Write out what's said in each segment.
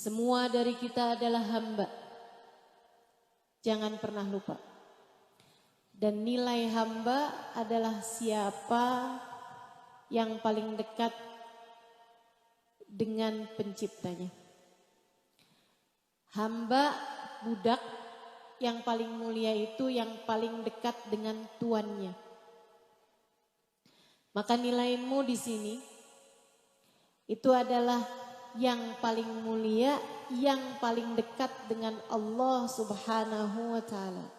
Semua dari kita adalah hamba. Jangan pernah lupa. Dan nilai hamba adalah siapa yang paling dekat dengan penciptanya. Hamba, budak yang paling mulia itu yang paling dekat dengan tuannya. Maka nilaimu di sini itu adalah yang paling mulia, yang paling dekat dengan Allah Subhanahu wa Ta'ala.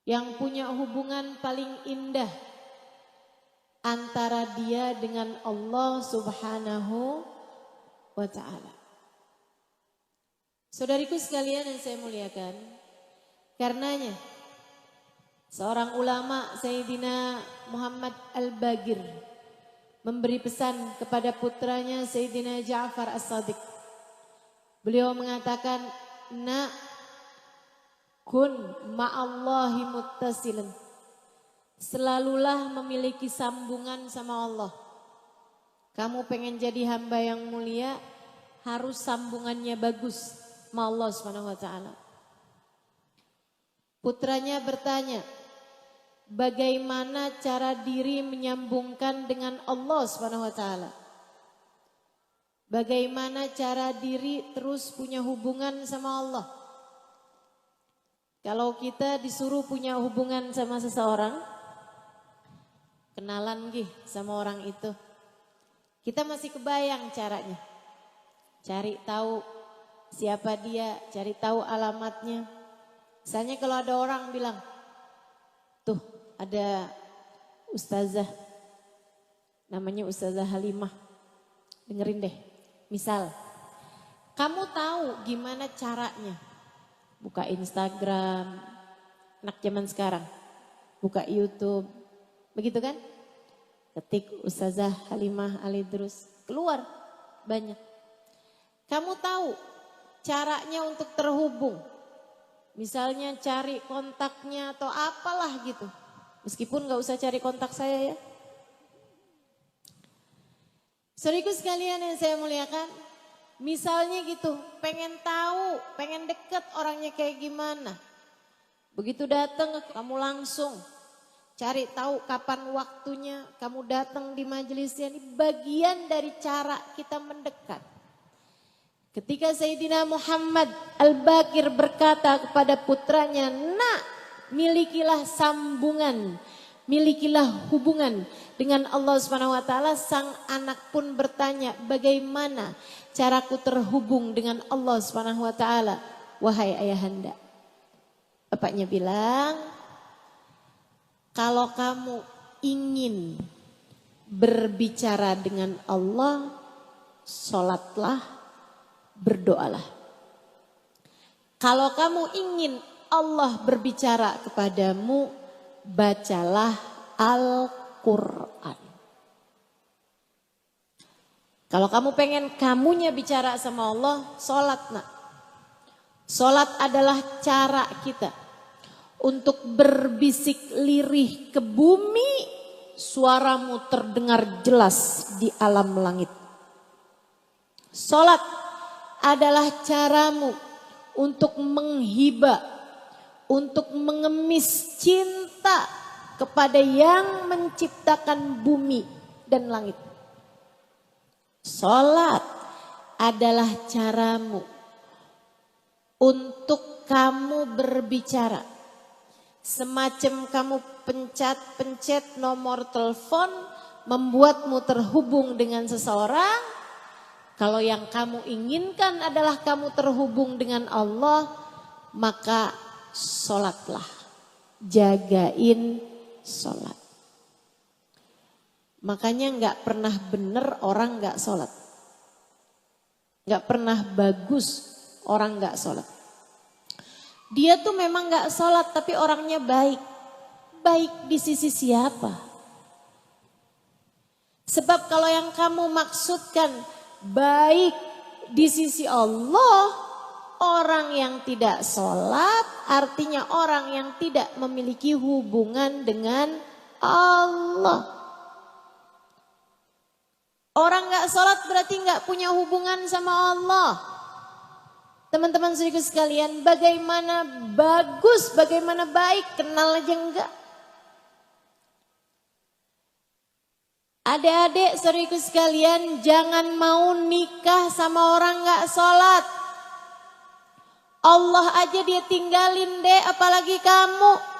Yang punya hubungan paling indah antara dia dengan Allah Subhanahu wa Ta'ala. Saudariku sekalian yang saya muliakan, karenanya seorang ulama Sayyidina Muhammad Al-Baqir memberi pesan kepada putranya Sayyidina Ja'far As-Sadiq. Beliau mengatakan, "Nak, kun ma'allahi muttasilan." Selalulah memiliki sambungan sama Allah. Kamu pengen jadi hamba yang mulia, harus sambungannya bagus sama Allah Subhanahu wa Ta'ala. Putranya bertanya, bagaimana cara diri menyambungkan dengan Allah Subhanahu wa Ta'ala? Bagaimana cara diri terus punya hubungan sama Allah? Kalau kita disuruh punya hubungan sama seseorang, kenalan gih sama orang itu, kita masih kebayang caranya. Cari tahu siapa dia, cari tahu alamatnya. Misalnya kalau ada orang bilang, tuh ada ustazah, namanya Ustazah Halimah, dengerin deh. Misal, kamu tahu gimana caranya buka Instagram, anak zaman sekarang, buka YouTube, begitu kan? Ketik Ustazah Halimah Al-Idrus, keluar banyak. Kamu tahu caranya untuk terhubung, misalnya cari kontaknya atau apalah gitu. Meskipun gak usah cari kontak saya ya. Saudaraku sekalian yang saya muliakan, misalnya gitu, pengen tahu, pengen deket orangnya kayak gimana. Begitu datang kamu langsung cari tahu kapan waktunya, kamu datang di majelisnya. Ini bagian dari cara kita mendekat. Ketika Sayyidina Muhammad Al-Baqir berkata kepada putranya, "Nak, milikilah sambungan, milikilah hubungan dengan Allah Subhanahu wa Ta'ala." Sang anak pun bertanya, bagaimana caraku terhubung dengan Allah Subhanahu wa Ta'ala, wahai ayahanda? Bapaknya bilang, kalau kamu ingin berbicara dengan Allah, sholatlah, berdoalah. Kalau kamu ingin Allah berbicara kepadamu, bacalah Al-Quran. Kalau kamu pengen kamunya bicara sama Allah, sholat nak. Sholat adalah cara kita untuk berbisik lirih ke bumi, suaramu terdengar jelas di alam langit. Sholat adalah caramu untuk menghibah, untuk mengemis cinta kepada yang menciptakan bumi dan langit. Sholat adalah caramu untuk kamu berbicara. Semacam kamu pencet nomor telepon, membuatmu terhubung dengan seseorang. Kalau yang kamu inginkan adalah kamu terhubung dengan Allah, maka sholatlah. Jagain sholat. Makanya gak pernah benar orang gak sholat. Gak pernah bagus orang gak sholat. Dia tuh memang gak sholat tapi orangnya baik. Baik di sisi siapa? Sebab kalau yang kamu maksudkan baik di sisi Allah, orang yang tidak sholat artinya orang yang tidak memiliki hubungan dengan Allah. Orang gak sholat berarti gak punya hubungan sama Allah. Teman-teman saudaraku sekalian, bagaimana bagus, bagaimana baik, kenal aja enggak. Adik-adik saudaraku sekalian, jangan mau nikah sama orang gak sholat. Allah aja dia tinggalin deh, apalagi kamu.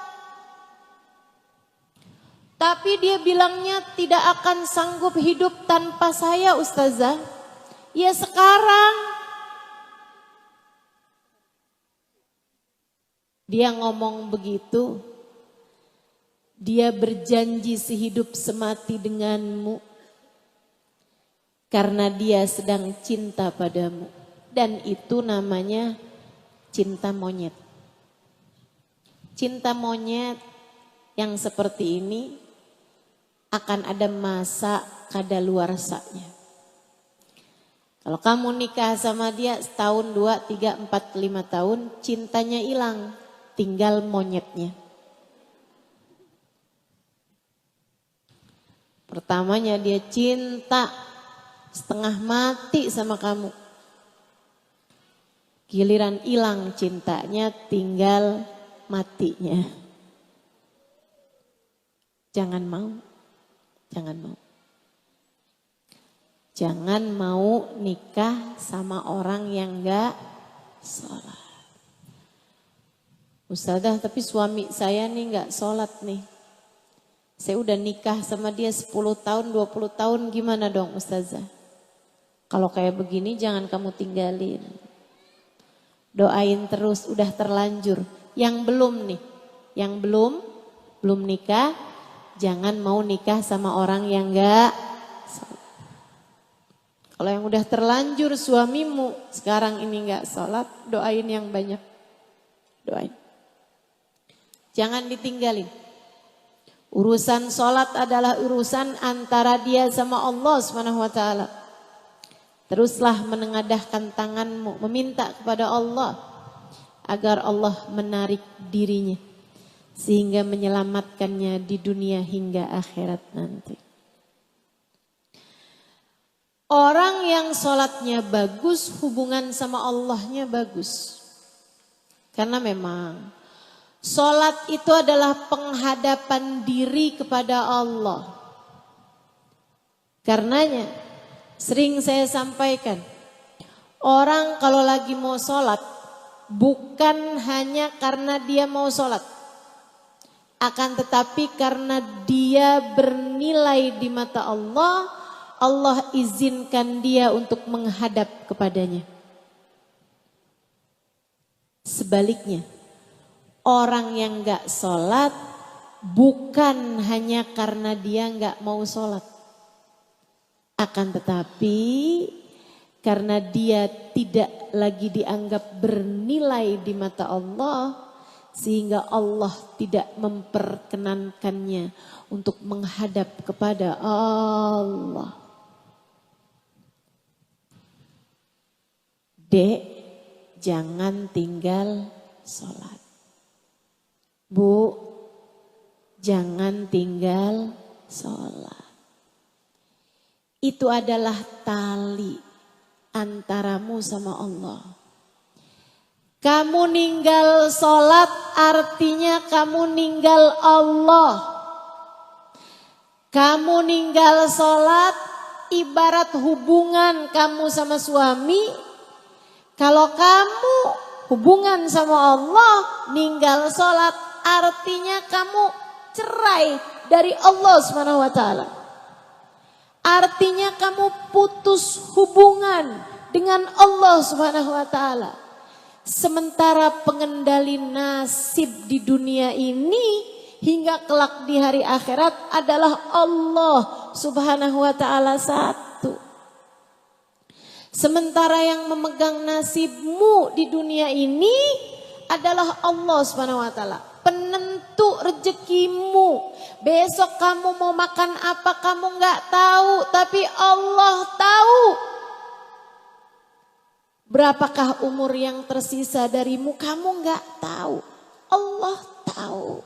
Tapi dia bilangnya tidak akan sanggup hidup tanpa saya, Ustazah. Ya sekarang. Dia ngomong begitu. Dia berjanji sehidup semati denganmu. Karena dia sedang cinta padamu. Dan itu namanya cinta monyet. Cinta monyet yang seperti ini akan ada masa kadaluarsanya. Kalau kamu nikah sama dia setahun, 2, 3, 4, 5 tahun, cintanya hilang, tinggal monyetnya. Pertamanya dia cinta setengah mati sama kamu. Giliran hilang cintanya, tinggal matinya. Jangan mau. Jangan mau. Jangan mau nikah sama orang yang gak sholat. Ustazah, tapi suami saya nih gak sholat nih. Saya udah nikah sama dia 10 tahun, 20 tahun, gimana dong Ustazah? Kalau kayak begini jangan kamu tinggalin. Doain terus, udah terlanjur. Yang belum nih, yang belum nikah, jangan mau nikah sama orang yang gak sholat. Kalau yang udah terlanjur suamimu sekarang ini gak sholat, doain yang banyak. Doain. Jangan ditinggalin. Urusan sholat adalah urusan antara dia sama Allah SWT. Teruslah menengadahkan tanganmu, meminta kepada Allah agar Allah menarik dirinya sehingga menyelamatkannya di dunia hingga akhirat nanti. Orang yang sholatnya bagus, hubungan sama Allahnya bagus. Karena memang sholat itu adalah penghadapan diri kepada Allah. Karenanya sering saya sampaikan, orang kalau lagi mau sholat bukan hanya karena dia mau sholat, akan tetapi karena dia bernilai di mata Allah, Allah izinkan dia untuk menghadap kepadanya. Sebaliknya, orang yang gak sholat bukan hanya karena dia gak mau sholat. Akan tetapi karena dia tidak lagi dianggap bernilai di mata Allah, sehingga Allah tidak memperkenankannya untuk menghadap kepada Allah. Dek, jangan tinggal sholat. Bu, jangan tinggal sholat. Itu adalah tali antaramu sama Allah. Kamu ninggal sholat artinya kamu ninggal Allah. Kamu ninggal sholat ibarat hubungan kamu sama suami. Kalau kamu hubungan sama Allah ninggal sholat artinya kamu cerai dari Allah SWT. Artinya kamu putus hubungan dengan Allah SWT. Sementara pengendali nasib di dunia ini hingga kelak di hari akhirat adalah Allah SWT satu. Sementara yang memegang nasibmu di dunia ini adalah Allah SWT. Penentu rezekimu. Besok kamu mau makan apa kamu gak tahu, tapi Allah tahu. Berapakah umur yang tersisa darimu kamu gak tahu. Allah tahu.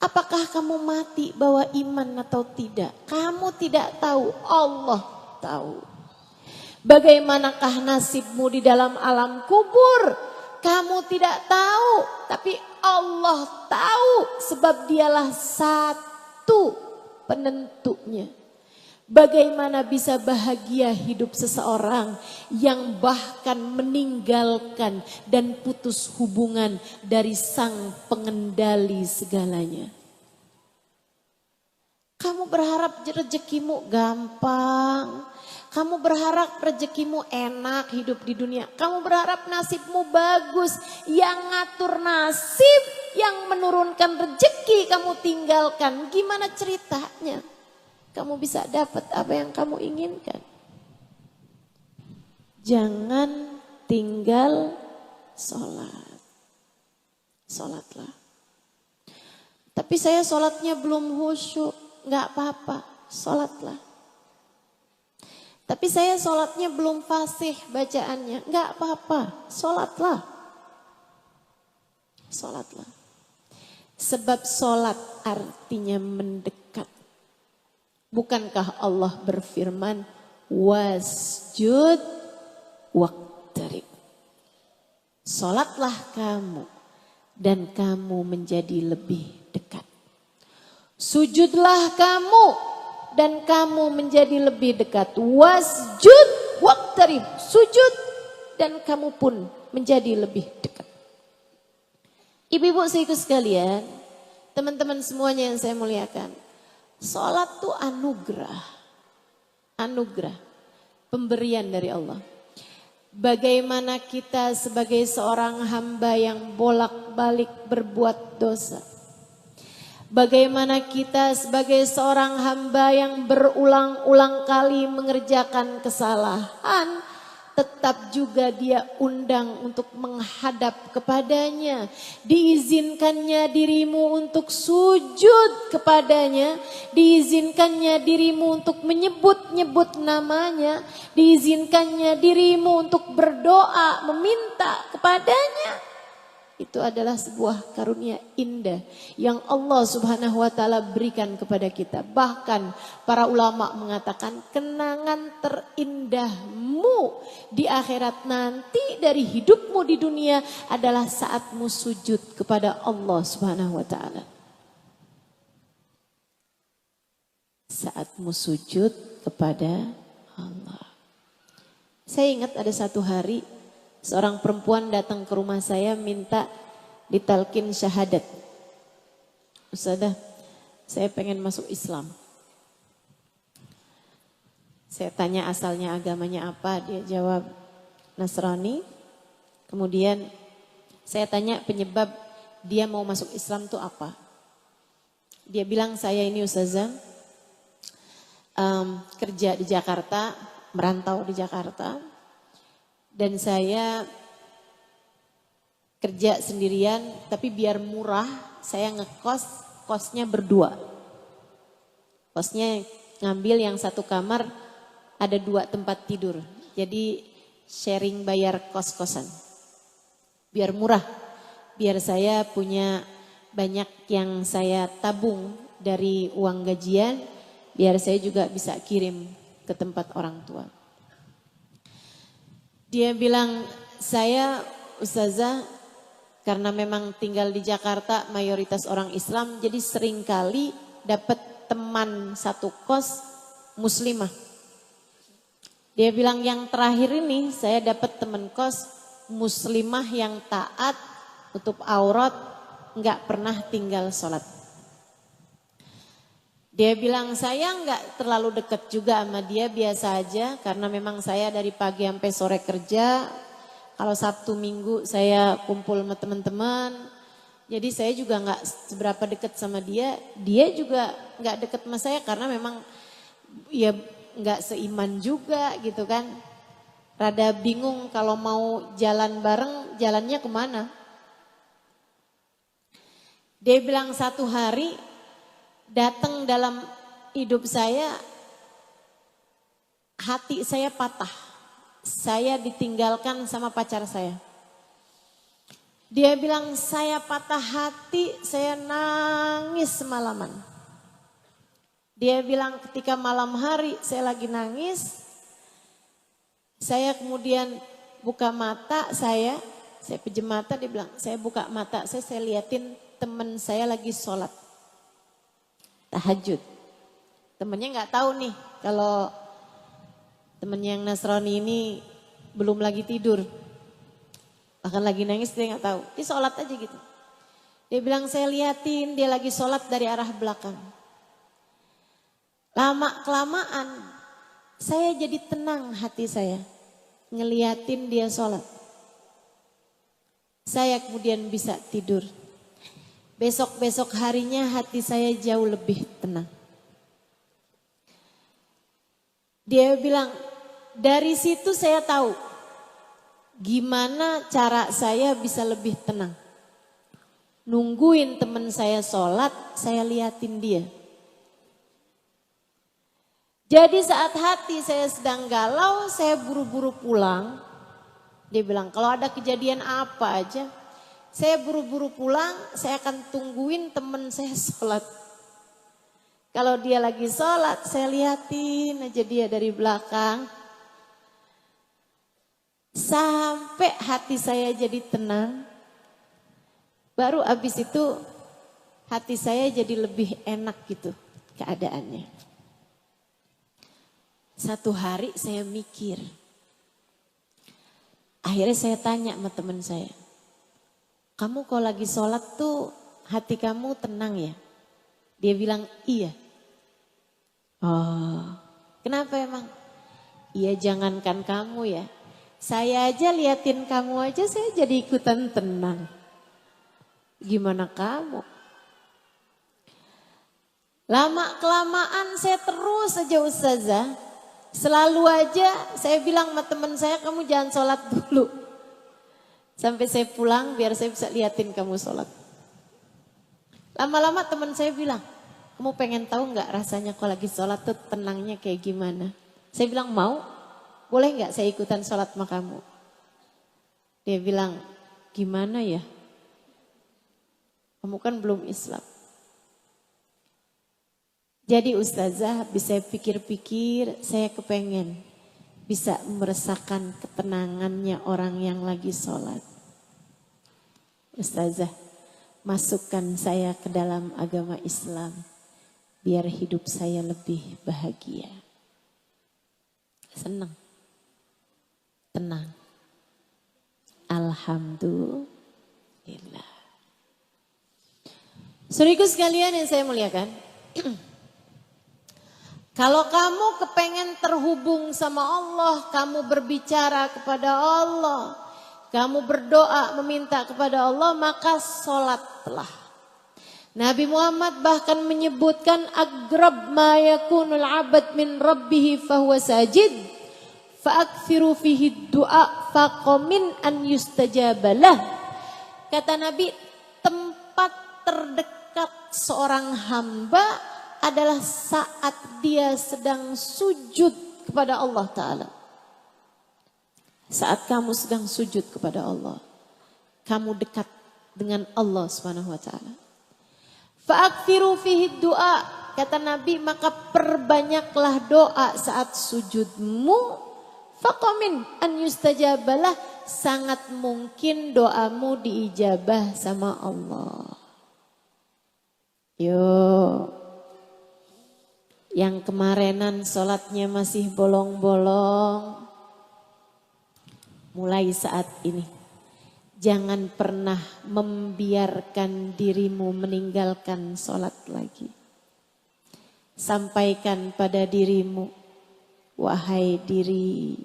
Apakah kamu mati bawa iman atau tidak? Kamu tidak tahu, Allah tahu. Bagaimanakah nasibmu di dalam alam kubur? Kamu tidak tahu, tapi Allah tahu, sebab dialah satu penentunya. Bagaimana bisa bahagia hidup seseorang yang bahkan meninggalkan dan putus hubungan dari sang pengendali segalanya. Kamu berharap rezekimu gampang. Kamu berharap rezekimu enak hidup di dunia. Kamu berharap nasibmu bagus. Yang ngatur nasib, yang menurunkan rezeki kamu tinggalkan. Gimana ceritanya? Kamu bisa dapat apa yang kamu inginkan. Jangan tinggal sholat. Sholatlah. Tapi saya sholatnya belum khusyuk. Gak apa-apa, sholatlah. Tapi saya sholatnya belum fasih bacaannya. Gak apa-apa, sholatlah. Sholatlah. Sebab sholat artinya mendekat. Bukankah Allah berfirman, wasjud waqtarib. Sholatlah kamu dan kamu menjadi lebih dekat. Sujudlah kamu dan kamu menjadi lebih dekat. Wasjud waqtarib. Sujud dan kamu pun menjadi lebih dekat. Ibu-ibu saudaraku sekalian, teman-teman semuanya yang saya muliakan. Sholat itu anugerah. Anugerah. Pemberian dari Allah. Bagaimana kita sebagai seorang hamba yang bolak-balik berbuat dosa. Bagaimana kita sebagai seorang hamba yang berulang-ulang kali mengerjakan kesalahan. Tetap juga dia undang untuk menghadap kepadanya. Diizinkannya dirimu untuk sujud kepadanya. Diizinkannya dirimu untuk menyebut-nyebut namanya. Diizinkannya dirimu untuk berdoa, meminta kepadanya. Itu adalah sebuah karunia indah yang Allah Subhanahu wa taala berikan kepada kita. Bahkan para ulama mengatakan kenangan terindahmu di akhirat nanti dari hidupmu di dunia adalah saatmu sujud kepada Allah Subhanahu wa taala. Saatmu sujud kepada Allah. Saya ingat ada satu hari seorang perempuan datang ke rumah saya minta ditalkin syahadat. Ustazah, saya pengen masuk Islam. Saya tanya asalnya agamanya apa, dia jawab Nasrani. Kemudian saya tanya penyebab dia mau masuk Islam itu apa. Dia bilang saya ini Ustazah kerja di Jakarta, merantau di Jakarta. Dan saya kerja sendirian, tapi biar murah saya ngekos, kosnya berdua. Kosnya ngambil yang satu kamar, ada 2 tempat tidur. Jadi sharing bayar kos-kosan. Biar murah, biar saya punya banyak yang saya tabung dari uang gajian, biar saya juga bisa kirim ke tempat orang tua. Dia bilang, saya Ustazah karena memang tinggal di Jakarta mayoritas orang Islam, jadi seringkali dapat teman satu kos muslimah. Dia bilang yang terakhir ini saya dapat teman kos muslimah yang taat, tutup aurat, nggak pernah tinggal sholat. Dia bilang saya nggak terlalu dekat juga sama dia, biasa aja karena memang saya dari pagi sampai sore kerja. Kalau Sabtu Minggu saya kumpul sama teman-teman. Jadi saya juga nggak seberapa dekat sama dia. Dia juga nggak dekat sama saya karena memang ya nggak seiman juga gitu kan. Rada bingung kalau mau jalan bareng, jalannya kemana. Dia bilang satu hari datang dalam hidup saya, hati saya patah. Saya ditinggalkan sama pacar saya. Dia bilang saya patah hati, saya nangis semalaman. Dia bilang ketika malam hari saya lagi nangis, saya kemudian buka mata saya pejam mata, dia bilang saya buka mata saya liatin teman saya lagi sholat tahajud. Temennya nggak tahu nih kalau temennya yang Nasrani ini belum lagi tidur. Bahkan lagi nangis dia nggak tahu. Dia sholat aja gitu. Dia bilang saya liatin dia lagi sholat dari arah belakang. Lama kelamaan saya jadi tenang hati saya. Ngeliatin dia sholat. Saya kemudian bisa tidur. Besok-besok harinya hati saya jauh lebih tenang. Dia bilang, dari situ saya tahu gimana cara saya bisa lebih tenang. Nungguin teman saya sholat, saya liatin dia. Jadi saat hati saya sedang galau, saya buru-buru pulang. Dia bilang, kalau ada kejadian apa aja, saya buru-buru pulang, saya akan tungguin teman saya sholat. Kalau dia lagi sholat, saya liatin aja dia dari belakang. Sampai hati saya jadi tenang. Baru abis itu hati saya jadi lebih enak gitu keadaannya. Satu hari saya mikir. Akhirnya saya tanya sama teman saya. Kamu kalau lagi sholat tuh hati kamu tenang ya? Dia bilang iya. Oh, kenapa emang? Iya jangankan kamu ya. Saya aja liatin kamu aja saya jadi ikutan tenang. Gimana kamu? Lama kelamaan saya terus aja ustazah. Selalu aja saya bilang sama teman saya kamu jangan sholat dulu. Sampai saya pulang biar saya bisa liatin kamu sholat. Lama-lama teman saya bilang, kamu pengen tahu nggak rasanya kalau lagi sholat tuh tenangnya kayak gimana? Saya bilang mau, boleh nggak saya ikutan sholat sama kamu? Dia bilang, gimana ya? Kamu kan belum Islam. Jadi ustazah bisa pikir-pikir saya kepengen bisa merasakan ketenangannya orang yang lagi sholat. Ustazah, masukkan saya ke dalam agama Islam biar hidup saya lebih bahagia. Senang, tenang. Alhamdulillah. Saudaraku sekalian yang saya muliakan. Kalau kamu kepengen terhubung sama Allah, kamu berbicara kepada Allah, kamu berdoa meminta kepada Allah, maka sholatlah. Nabi Muhammad bahkan menyebutkan agrab ma yakunul abad min rabbihi fahuwa sajid fa'akthiru fihi du'a faqamin an yustajabalah. Kata Nabi, tempat terdekat seorang hamba adalah saat dia sedang sujud kepada Allah Ta'ala. Saat kamu sedang sujud kepada Allah, kamu dekat dengan Allah Subhanahu wa Ta'ala. Fa'akthiru fihi du'a, kata Nabi, maka perbanyaklah doa saat sujudmu. Faqamin an yustajabalah, sangat mungkin doamu diijabah sama Allah. Yo. Yang kemarinan sholatnya masih bolong-bolong. Mulai saat ini. Jangan pernah membiarkan dirimu meninggalkan sholat lagi. Sampaikan pada dirimu. Wahai diri,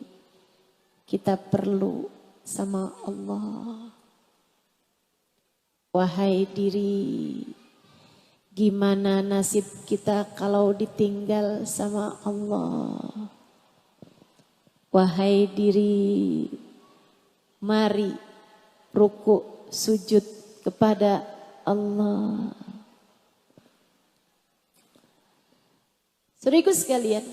kita perlu sama Allah. Wahai diri, gimana nasib kita kalau ditinggal sama Allah? Wahai diri, mari ruku sujud kepada Allah. Saudaraku sekalian,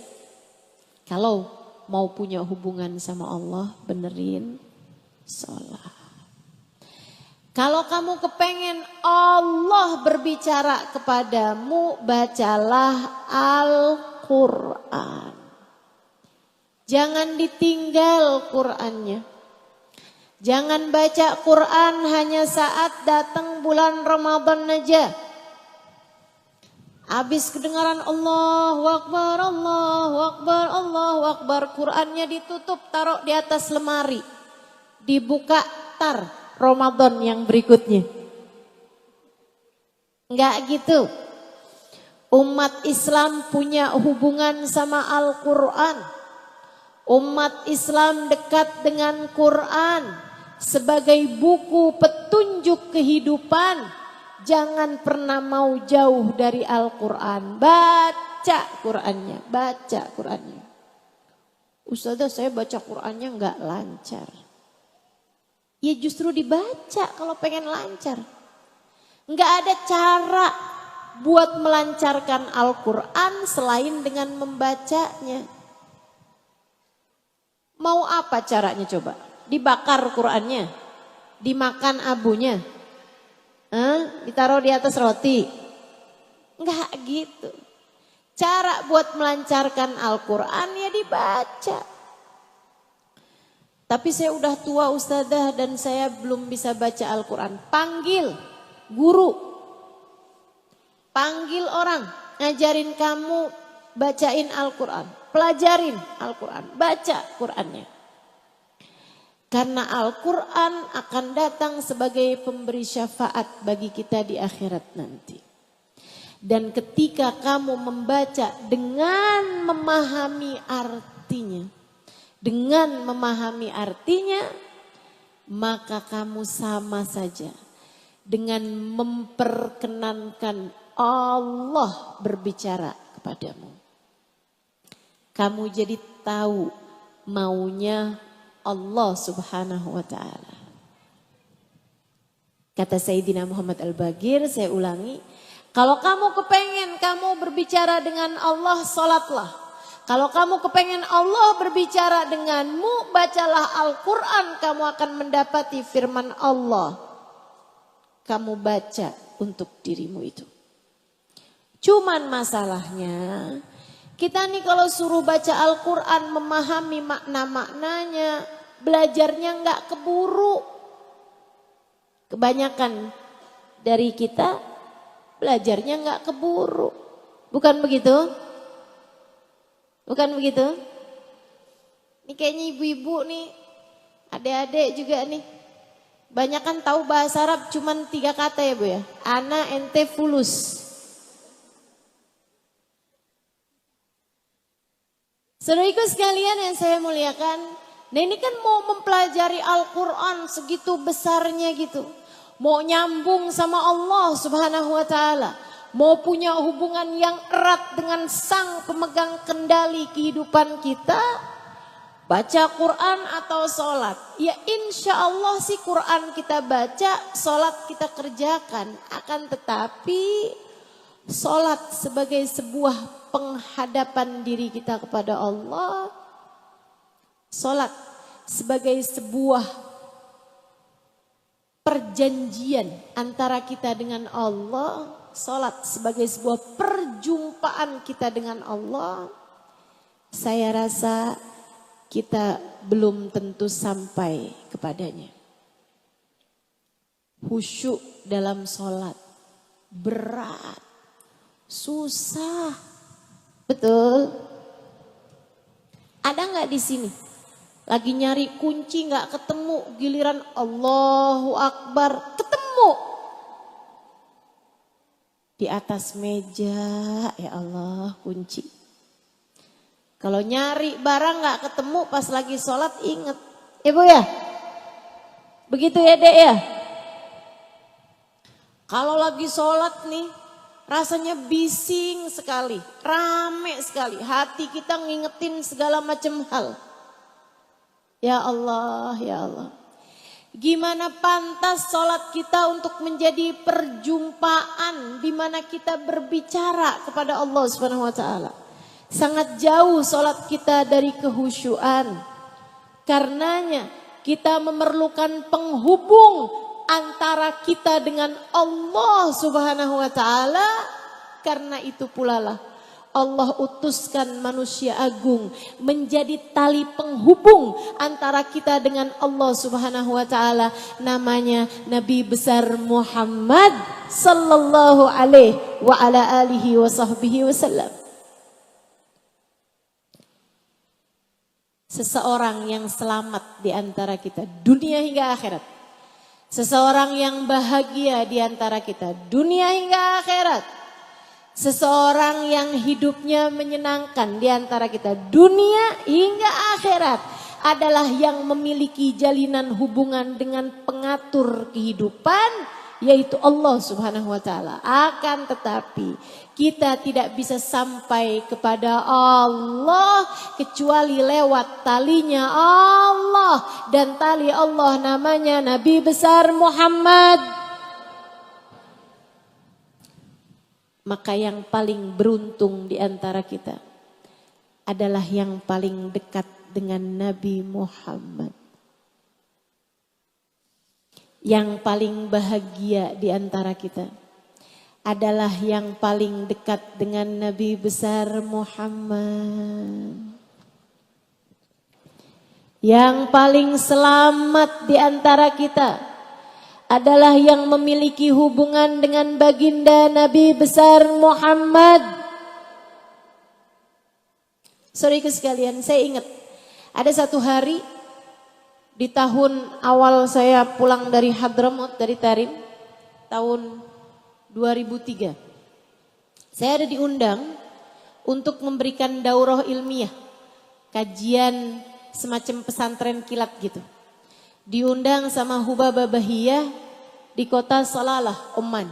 kalau mau punya hubungan sama Allah, benerin sholat. Kalau kamu kepengen Allah berbicara kepadamu, bacalah Al-Quran. Jangan ditinggal Qurannya. Jangan baca Quran hanya saat datang bulan Ramadan aja. Habis kedengaran Allahu Akbar, Allahu Akbar, Allahu Akbar, Qurannya ditutup, taruh di atas lemari. Dibuka, tar Ramadan yang berikutnya. Enggak gitu. Umat Islam punya hubungan sama Al-Quran. Umat Islam dekat dengan Quran sebagai buku petunjuk kehidupan. Jangan pernah mau jauh dari Al-Quran. Baca Qurannya, baca Qurannya. Ustazah, saya baca Qurannya enggak lancar. Ya justru dibaca kalau pengen lancar. Enggak ada cara buat melancarkan Al-Quran selain dengan membacanya. Mau apa caranya coba? Dibakar Qurannya? Dimakan abunya? Ditaruh di atas roti? Enggak gitu. Cara buat melancarkan Al-Quran ya dibaca. Tapi saya udah tua ustazah dan saya belum bisa baca Al-Quran. Panggil guru. Panggil orang. Ngajarin kamu bacain Al-Quran. Pelajarin Al-Quran. Baca Qurannya. Karena Al-Quran akan datang sebagai pemberi syafaat bagi kita di akhirat nanti. Dan ketika kamu membaca dengan memahami artinya. Dengan memahami artinya, maka kamu sama saja dengan memperkenankan Allah berbicara kepadamu. Kamu jadi tahu maunya Allah Subhanahu wa ta'ala. Kata Sayyidina Muhammad Al-Bagir, saya ulangi. Kalau kamu kepengen kamu berbicara dengan Allah, salatlah. Kalau kamu kepengen Allah berbicara denganmu, bacalah Al-Quran, kamu akan mendapati firman Allah. Kamu baca untuk dirimu itu. Cuman masalahnya, kita nih kalau suruh baca Al-Quran, memahami makna-maknanya, belajarnya nggak keburu. Kebanyakan dari kita belajarnya nggak keburu. Bukan begitu? Bukan begitu? Ini kayaknya ibu-ibu nih, adik-adik juga nih. Banyak kan tahu bahasa Arab cuman 3 kata ya Bu ya. Ana, ente, fulus. Saudariku sekalian yang saya muliakan. Nah ini kan mau mempelajari Al-Quran segitu besarnya gitu. Mau nyambung sama Allah Subhanahu wa ta'ala. Mau punya hubungan yang erat dengan sang pemegang kendali kehidupan kita. Baca Quran atau sholat. Ya insya Allah sih Quran kita baca, sholat kita kerjakan. Akan tetapi sholat sebagai sebuah penghadapan diri kita kepada Allah. Sholat sebagai sebuah perjanjian antara kita dengan Allah. Salat sebagai sebuah perjumpaan kita dengan Allah. Saya rasa kita belum tentu sampai kepadanya. Khusyuk dalam salat berat, susah, betul. Ada nggak di sini? Lagi nyari kunci nggak ketemu, giliran Allahu Akbar ketemu. Di atas meja, ya Allah kunci. Kalau nyari barang gak ketemu pas lagi sholat inget. Ibu ya? Begitu ya Dek ya? Kalau lagi sholat nih rasanya bising sekali. Rame sekali. Hati kita ngingetin segala macam hal. Ya Allah, ya Allah. Gimana pantas sholat kita untuk menjadi perjumpaan di mana kita berbicara kepada Allah Subhanahu wa ta'ala. Sangat jauh sholat kita dari kehusyuan. Karenanya kita memerlukan penghubung antara kita dengan Allah Subhanahu wa taala. Karena itu pula lah Allah utuskan manusia agung menjadi tali penghubung antara kita dengan Allah Subhanahu wa taala, namanya Nabi besar Muhammad sallallahu alaihi wa ala alihi wa sahbihi wasallam. Seseorang yang selamat di antara kita dunia hingga akhirat. Seseorang yang bahagia di antara kita dunia hingga akhirat. Seseorang yang hidupnya menyenangkan di antara kita dunia hingga akhirat adalah yang memiliki jalinan hubungan dengan pengatur kehidupan, yaitu Allah Subhanahu wa taala. Akan tetapi kita tidak bisa sampai kepada Allah kecuali lewat talinya Allah, dan tali Allah namanya Nabi besar Muhammad. Maka yang paling beruntung di antara kita adalah yang paling dekat dengan Nabi Muhammad. Yang paling bahagia di antara kita adalah yang paling dekat dengan Nabi besar Muhammad. Yang paling selamat di antara kita adalah yang memiliki hubungan dengan baginda Nabi besar Muhammad. Saudaraku sekalian, saya ingat ada satu hari di tahun awal saya pulang dari Hadramaut, dari Tarim, tahun 2003. Saya ada diundang untuk memberikan daurah ilmiah, kajian semacam pesantren kilat gitu. Diundang sama Hubaba Bahiyah di kota Salalah, Oman,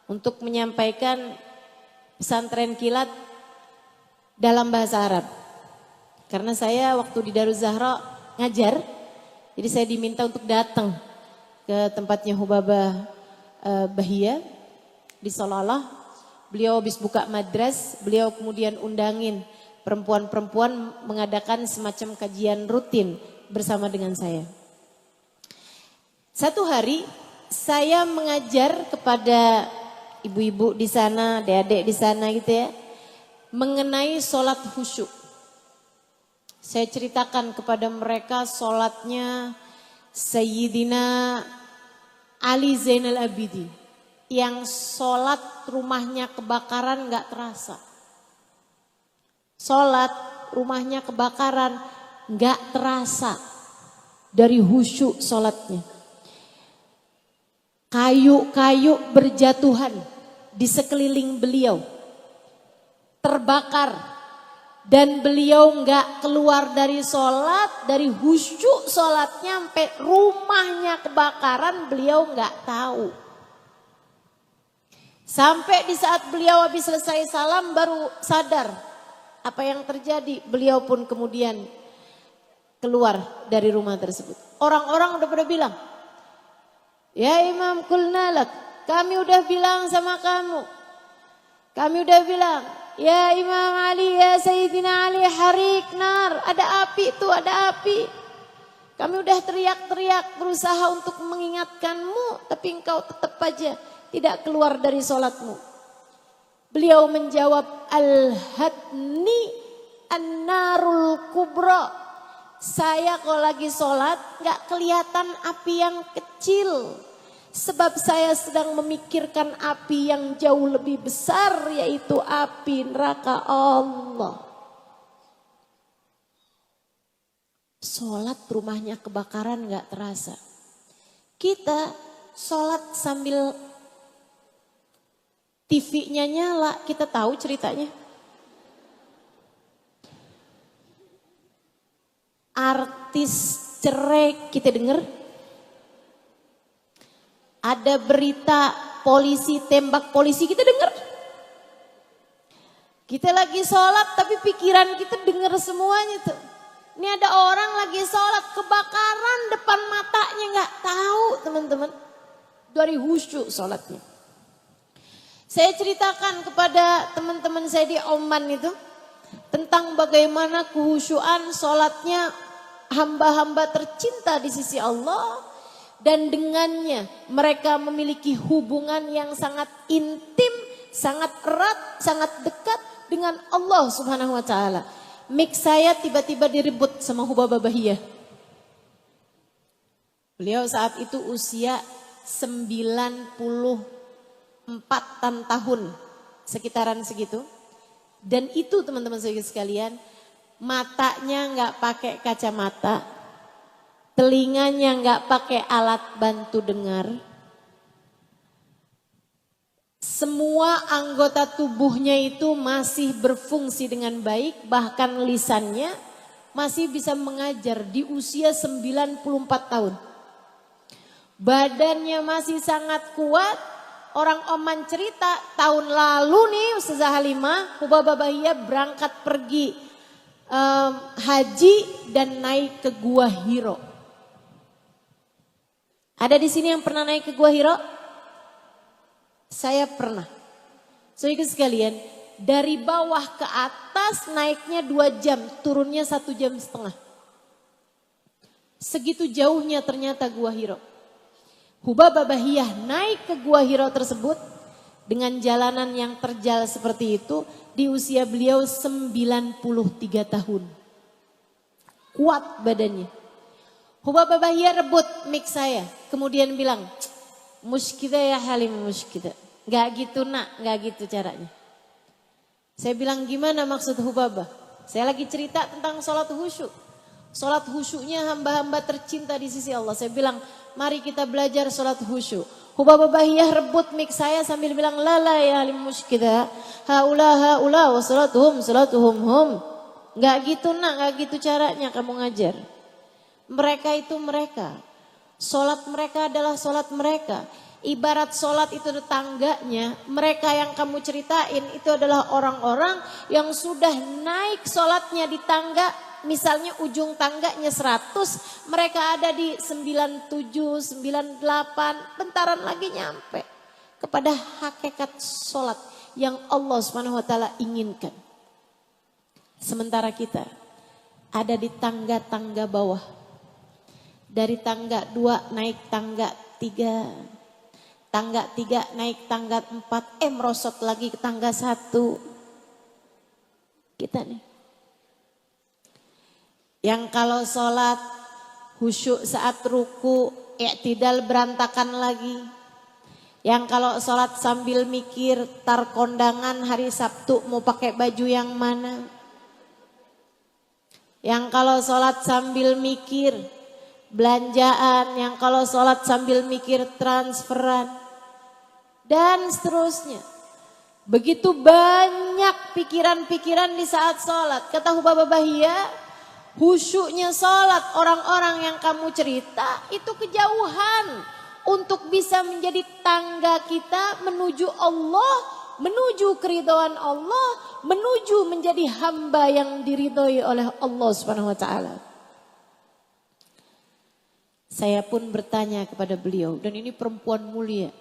untuk menyampaikan pesantren kilat dalam bahasa Arab. Karena saya waktu di Daruz Zahra ngajar, jadi saya diminta untuk datang ke tempatnya Hubaba Bahiyah di Salalah. Beliau habis buka madras, beliau kemudian undangin perempuan-perempuan mengadakan semacam kajian rutin bersama dengan saya. Satu hari saya mengajar kepada ibu-ibu di sana, adik-adik di sana gitu ya, mengenai sholat khusyuk. Saya ceritakan kepada mereka sholatnya Sayyidina Ali Zainal Abidin, yang sholat rumahnya kebakaran gak terasa. Sholat rumahnya kebakaran gak terasa dari khusyuk sholatnya. Kayu-kayu berjatuhan di sekeliling beliau, terbakar, dan beliau nggak keluar dari sholat, dari khusyuk sholatnya sampai rumahnya kebakaran beliau nggak tahu. Sampai di saat beliau habis selesai salam baru sadar apa yang terjadi. Beliau pun kemudian keluar dari rumah tersebut. Orang-orang udah pada bilang, ya Imam kulnalak, kami udah bilang sama kamu. Kami udah bilang, ya Imam Ali, ya Sayyidina Ali, harik nar, ada api tuh, ada api. Kami udah teriak-teriak berusaha untuk mengingatkanmu, tapi engkau tetap aja tidak keluar dari sholatmu. Beliau menjawab, al-hadni an-narul kubra. Saya kalau lagi sholat gak kelihatan api yang kecil. Sebab saya sedang memikirkan api yang jauh lebih besar, yaitu api neraka Allah. Sholat rumahnya kebakaran gak terasa. Kita sholat sambil TV-nya nyala, kita tahu ceritanya. Artis cerai kita dengar. Ada berita polisi tembak polisi kita dengar. Kita lagi sholat tapi pikiran kita dengar semuanya tuh. Ini ada orang lagi sholat kebakaran depan matanya, nggak tahu teman-teman. Dari khusyuk sholatnya. Saya ceritakan kepada teman-teman saya di Oman itu tentang bagaimana kehusyuan sholatnya hamba-hamba tercinta di sisi Allah. dan dengannya mereka memiliki hubungan yang sangat intim, sangat erat, sangat dekat dengan Allah Subhanahu wa taala. Mik saya tiba-tiba direbut sama Hubabah Bahiyah. Beliau saat itu usia 94 tahun, sekitaran segitu. Dan itu teman-teman sekalian, matanya nggak pakai kacamata, telinganya nggak pakai alat bantu dengar. Semua anggota tubuhnya itu masih berfungsi dengan baik, bahkan lisannya masih bisa mengajar di usia 94 tahun. Badannya masih sangat kuat. Orang Oman cerita tahun lalu nih Ustazah Halimah, Hubabah Bahiyah berangkat pergi haji dan naik ke Gua Hiro. Ada di sini yang pernah naik ke Gua Hiro? Saya pernah. Saudara sekalian, dari bawah ke atas naiknya 2 jam, turunnya 1,5 jam. Segitu jauhnya ternyata Gua Hiro. Hubabah Bahiyah naik ke Gua Hiro tersebut dengan jalanan yang terjal seperti itu di usia beliau 93 tahun. Kuat badannya. Hubabah Bahiyah rebut mik saya, kemudian bilang, "Muskida ya Halim, muskida." Gak gitu nak, gak gitu caranya. Saya bilang, "Gimana maksud Hubabah?" Saya lagi cerita tentang sholat khusyuk. Sholat khusyuknya hamba-hamba tercinta di sisi Allah. Saya bilang, "Mari kita belajar sholat khusyuk." Hubabah Bahiyah rebut mik saya sambil bilang, "Lala ya Halim muskida, haula wa salatuhum hum." Gak gitu nak, gak gitu caranya kamu ngajar. Mereka itu mereka. Sholat mereka adalah sholat mereka. Ibarat sholat itu tetangganya, mereka yang kamu ceritain itu adalah orang-orang yang sudah naik sholatnya di tangga. Misalnya ujung tangganya 100, mereka ada di 97, 98, bentaran lagi nyampe kepada hakikat sholat yang Allah Subhanahu wa taala inginkan. Sementara kita ada di tangga-tangga bawah. Dari tangga 2 naik tangga 3. Tangga 3 naik tangga 4, merosot lagi ke tangga 1. Kita nih. Yang kalau sholat khusyuk saat ruku, i'tidal berantakan lagi. Yang kalau sholat sambil mikir tar kondangan hari Sabtu mau pakai baju yang mana. Yang kalau sholat sambil mikir belanjaan, yang kalau sholat sambil mikir transferan. Dan seterusnya. Begitu banyak pikiran-pikiran di saat sholat. Kata Hubabah Bahiyah, khusyuknya sholat orang-orang yang kamu cerita itu kejauhan untuk bisa menjadi tangga kita menuju Allah, menuju keridhaan Allah, menuju menjadi hamba yang diridhoi oleh Allah Subhanahu wa taala. Saya pun bertanya kepada beliau, dan ini perempuan mulia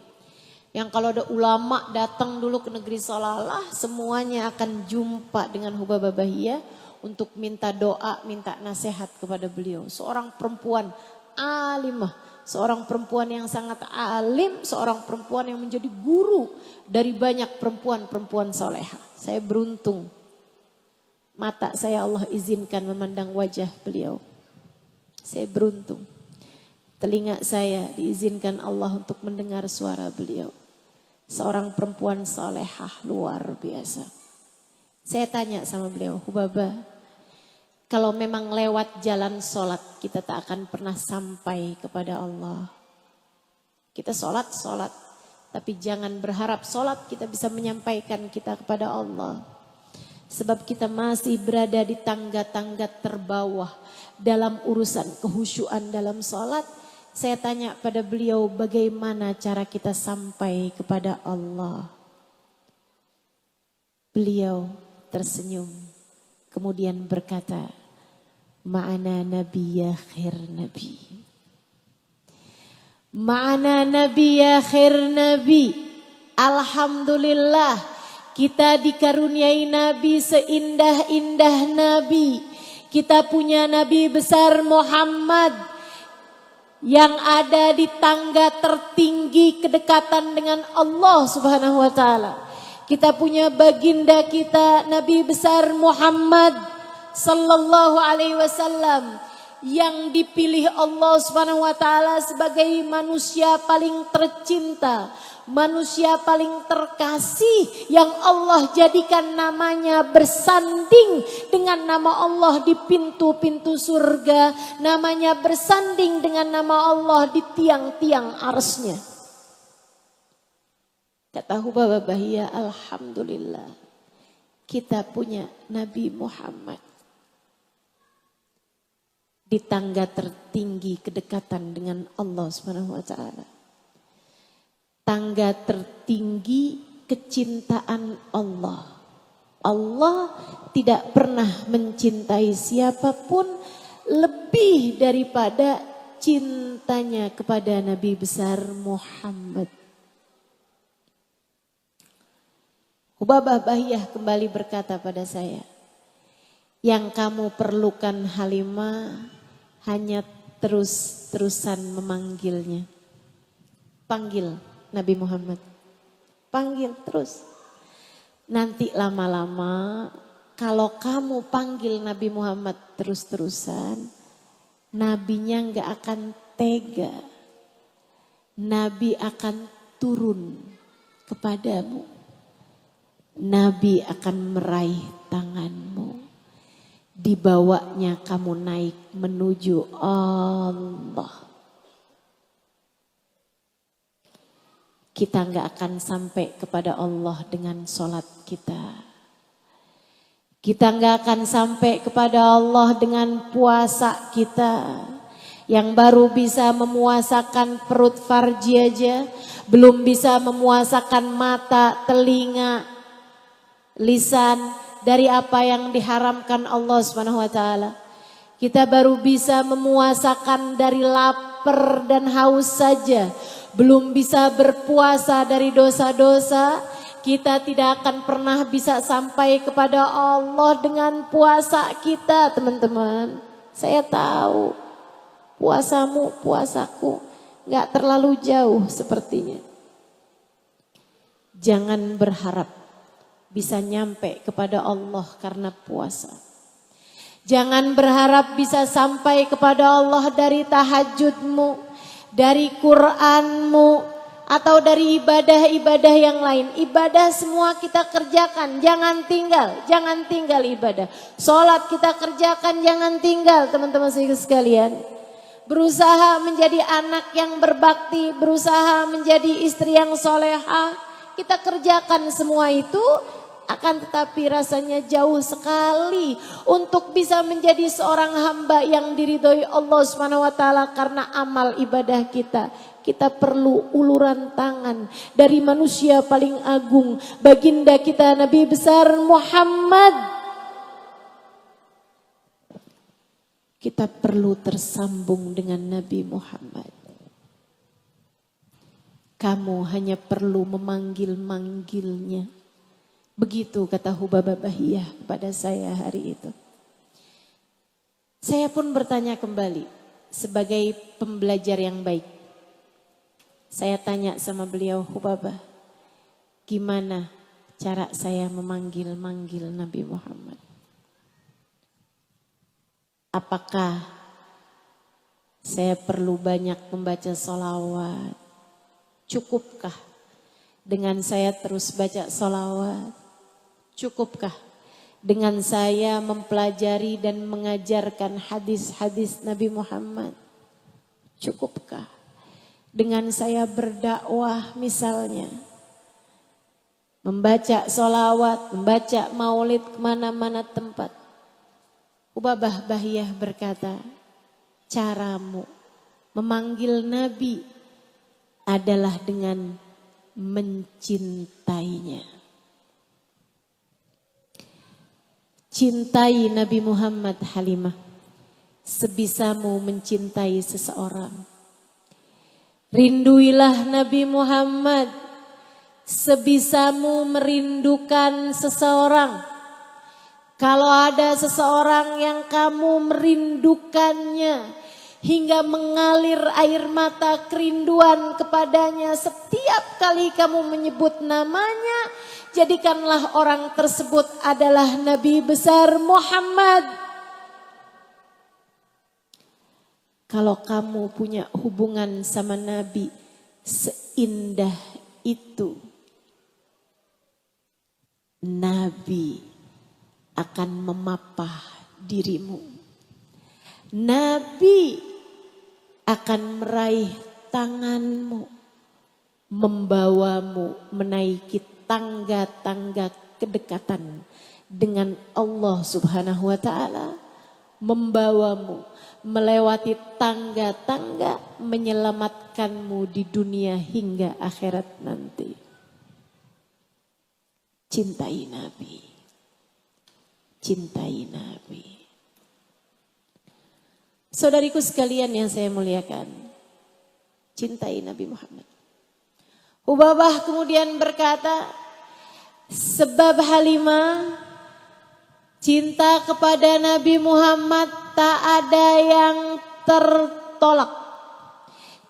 yang kalau ada ulama datang dulu ke negeri Salalah semuanya akan jumpa dengan Hubabah Bahiyah untuk minta doa, minta nasihat kepada beliau. Seorang perempuan alimah, seorang perempuan yang sangat alim, seorang perempuan yang menjadi guru dari banyak perempuan-perempuan soleha. Saya beruntung, mata saya Allah izinkan memandang wajah beliau. Saya beruntung, telinga saya diizinkan Allah untuk mendengar suara beliau. Seorang perempuan solehah luar biasa. Saya tanya sama beliau, "Hubabah, kalau memang lewat jalan sholat kita tak akan pernah sampai kepada Allah. Kita sholat, tapi jangan berharap sholat kita bisa menyampaikan kita kepada Allah. Sebab kita masih berada di tangga-tangga terbawah dalam urusan kehusyuan dalam sholat." Saya tanya pada beliau, bagaimana cara kita sampai kepada Allah? Beliau tersenyum, kemudian berkata, "Ma'ana nabi ya khair nabi. Ma'ana nabi ya khair nabi. Alhamdulillah kita dikaruniai nabi seindah-indah nabi. Kita punya nabi besar Muhammad. yang ada di tangga tertinggi kedekatan dengan Allah Subhanahu wa taala. Kita punya baginda kita Nabi besar Muhammad sallallahu alaihi wasallam yang dipilih Allah Subhanahu wa taala sebagai manusia paling tercinta, manusia paling terkasih yang Allah jadikan namanya bersanding dengan nama Allah di pintu-pintu surga, namanya bersanding dengan nama Allah di tiang-tiang arsy-Nya. Kata Hubabah Bahiyah, alhamdulillah kita punya Nabi Muhammad di tangga tertinggi kedekatan dengan Allah Subhanahu wa taala. Tangga tertinggi kecintaan Allah. Allah tidak pernah mencintai siapapun lebih daripada cintanya kepada Nabi besar Muhammad. Hubabah Bahiyah kembali berkata pada saya, yang kamu perlukan Halimah hanya terus-terusan memanggilnya. Panggil Nabi Muhammad. Panggil terus. Nanti lama-lama kalau kamu panggil Nabi Muhammad terus-terusan, Nabinya gak akan tega. Nabi akan turun kepadamu. Nabi akan meraih tanganmu. Dibawanya kamu naik menuju Allah. Kita nggak akan sampai kepada Allah dengan sholat kita. Kita nggak akan sampai kepada Allah dengan puasa kita. Yang baru bisa memuasakan perut farji aja, belum bisa memuasakan mata, telinga, lisan dari apa yang diharamkan Allah Subhanahu wa taala. Kita baru bisa memuasakan dari lapar dan haus saja, belum bisa berpuasa dari dosa-dosa. Kita tidak akan pernah bisa sampai kepada Allah dengan puasa kita, teman-teman. Saya tahu puasamu, puasaku gak terlalu jauh sepertinya. Jangan berharap bisa nyampe kepada Allah karena puasa. Jangan berharap bisa sampai kepada Allah dari tahajudmu, dari Qur'anmu, atau dari ibadah-ibadah yang lain. Ibadah semua kita kerjakan, jangan tinggal ibadah. Sholat kita kerjakan, jangan tinggal teman-teman sekalian. Berusaha menjadi anak yang berbakti, berusaha menjadi istri yang solehah. Kita kerjakan semua itu. Akan tetapi rasanya jauh sekali untuk bisa menjadi seorang hamba yang diridhoi Allah Subhanahu wa taala karena amal ibadah kita. Kita perlu uluran tangan dari manusia paling agung, baginda kita Nabi besar Muhammad. Kita perlu tersambung dengan Nabi Muhammad. Kamu hanya perlu memanggil-manggilnya. Begitu kata Hubabah Bahiyah kepada saya hari itu. Saya pun bertanya kembali sebagai pembelajar yang baik. Saya tanya sama beliau, Hubabah, gimana cara saya memanggil-manggil Nabi Muhammad? Apakah saya perlu banyak membaca sholawat? Cukupkah dengan saya terus baca sholawat? Cukupkah dengan saya mempelajari dan mengajarkan hadis-hadis Nabi Muhammad? Cukupkah dengan saya berdakwah misalnya? Membaca sholawat, membaca maulid kemana-mana tempat. Hubabah Bahiyah berkata, caramu memanggil Nabi adalah dengan mencintainya. Cintai Nabi Muhammad Halimah sebisamu mencintai seseorang. Rinduilah Nabi Muhammad sebisamu merindukan seseorang. Kalau ada seseorang yang kamu merindukannya, hingga mengalir air mata kerinduan kepadanya setiap kali kamu menyebut namanya. Jadikanlah orang tersebut adalah Nabi besar Muhammad. Kalau kamu punya hubungan sama Nabi seindah itu, Nabi akan memapah dirimu. Nabi akan meraih tanganmu, membawamu menaiki tangga-tangga kedekatan dengan Allah Subhanahu wa taala, membawamu melewati tangga-tangga menyelamatkanmu di dunia hingga akhirat nanti. Cintai Nabi. Cintai Nabi. Saudariku sekalian yang saya muliakan, cintai Nabi Muhammad. Hubabah kemudian berkata, sebab Halimah cinta kepada Nabi Muhammad tak ada yang tertolak.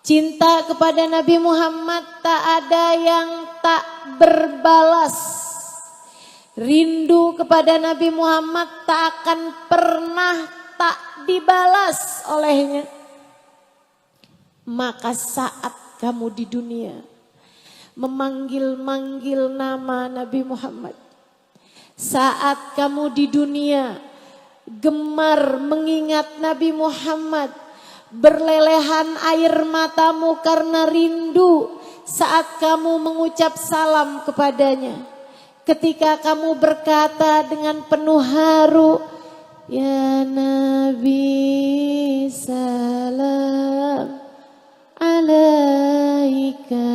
Cinta kepada Nabi Muhammad tak ada yang tak berbalas. Rindu kepada Nabi Muhammad tak akan pernah tak dibalas olehnya. Maka saat kamu di dunia memanggil-manggil nama Nabi Muhammad, saat kamu di dunia gemar mengingat Nabi Muhammad, berlelehan air matamu karena rindu saat kamu mengucap salam kepadanya. Ketika kamu berkata dengan penuh haru, ya Nabi salam alaika,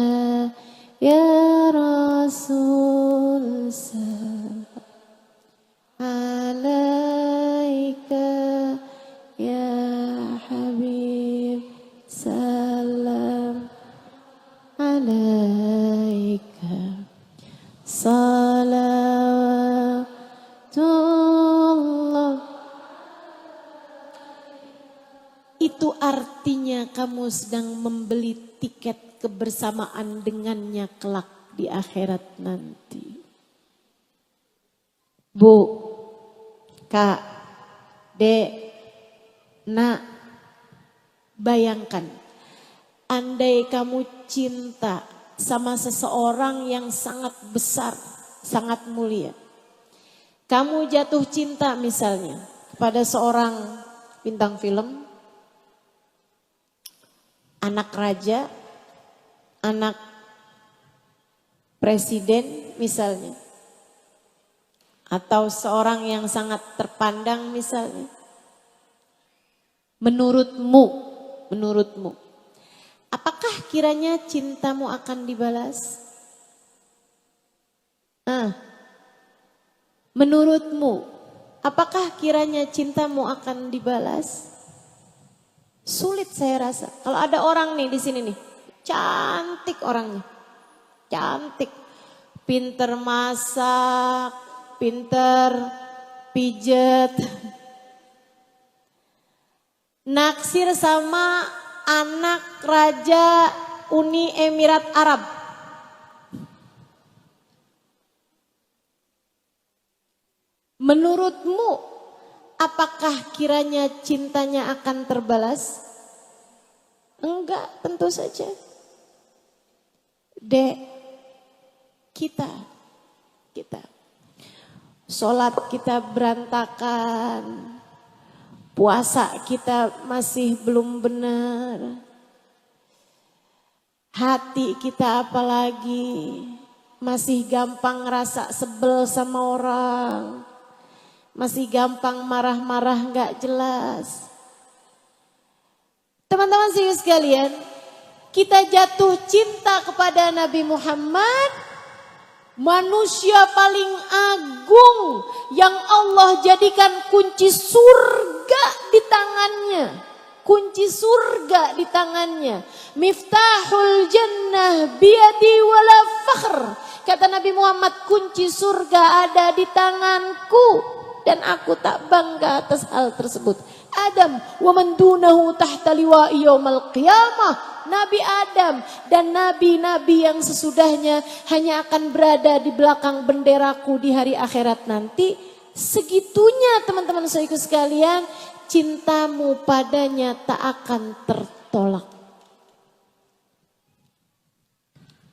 ya Rasul salam alaika, ya Habib salam alaika, salawatullah. Itu artinya kamu sedang membeli tiket kebersamaan dengannya kelak di akhirat nanti. Bu, Kak, Dek, Nak, bayangkan andai kamu cinta sama seseorang yang sangat besar, sangat mulia. Kamu jatuh cinta misalnya kepada seorang bintang film, anak raja, anak presiden misalnya. Atau seorang yang sangat terpandang misalnya. Menurutmu, apakah kiranya cintamu akan dibalas? Menurutmu, apakah kiranya cintamu akan dibalas? Sulit saya rasa. Kalau ada orang nih di sini nih, cantik orangnya, cantik, pinter masak, pinter pijet, naksir sama anak raja Uni Emirat Arab. Menurutmu, apakah kiranya cintanya akan terbalas? Enggak, tentu saja. Dek, kita sholat kita berantakan, puasa kita masih belum benar, hati kita apalagi masih gampang ngerasa sebel sama orang, masih gampang marah-marah gak jelas. Teman-teman serius sekalian, kita jatuh cinta kepada Nabi Muhammad, manusia paling agung yang Allah jadikan kunci surga di tangannya. Kunci surga di tangannya. Miftahul jannah biyadi wala fakhr. Kata Nabi Muhammad, kunci surga ada di tanganku. Dan aku tak bangga atas hal tersebut. Adam wa man dunahu tahta liwa'i yaumal qiyamah. Nabi Adam dan nabi-nabi yang sesudahnya hanya akan berada di belakang benderaku di hari akhirat nanti. Segitunya teman-teman saudaraku sekalian, cintamu padanya tak akan tertolak.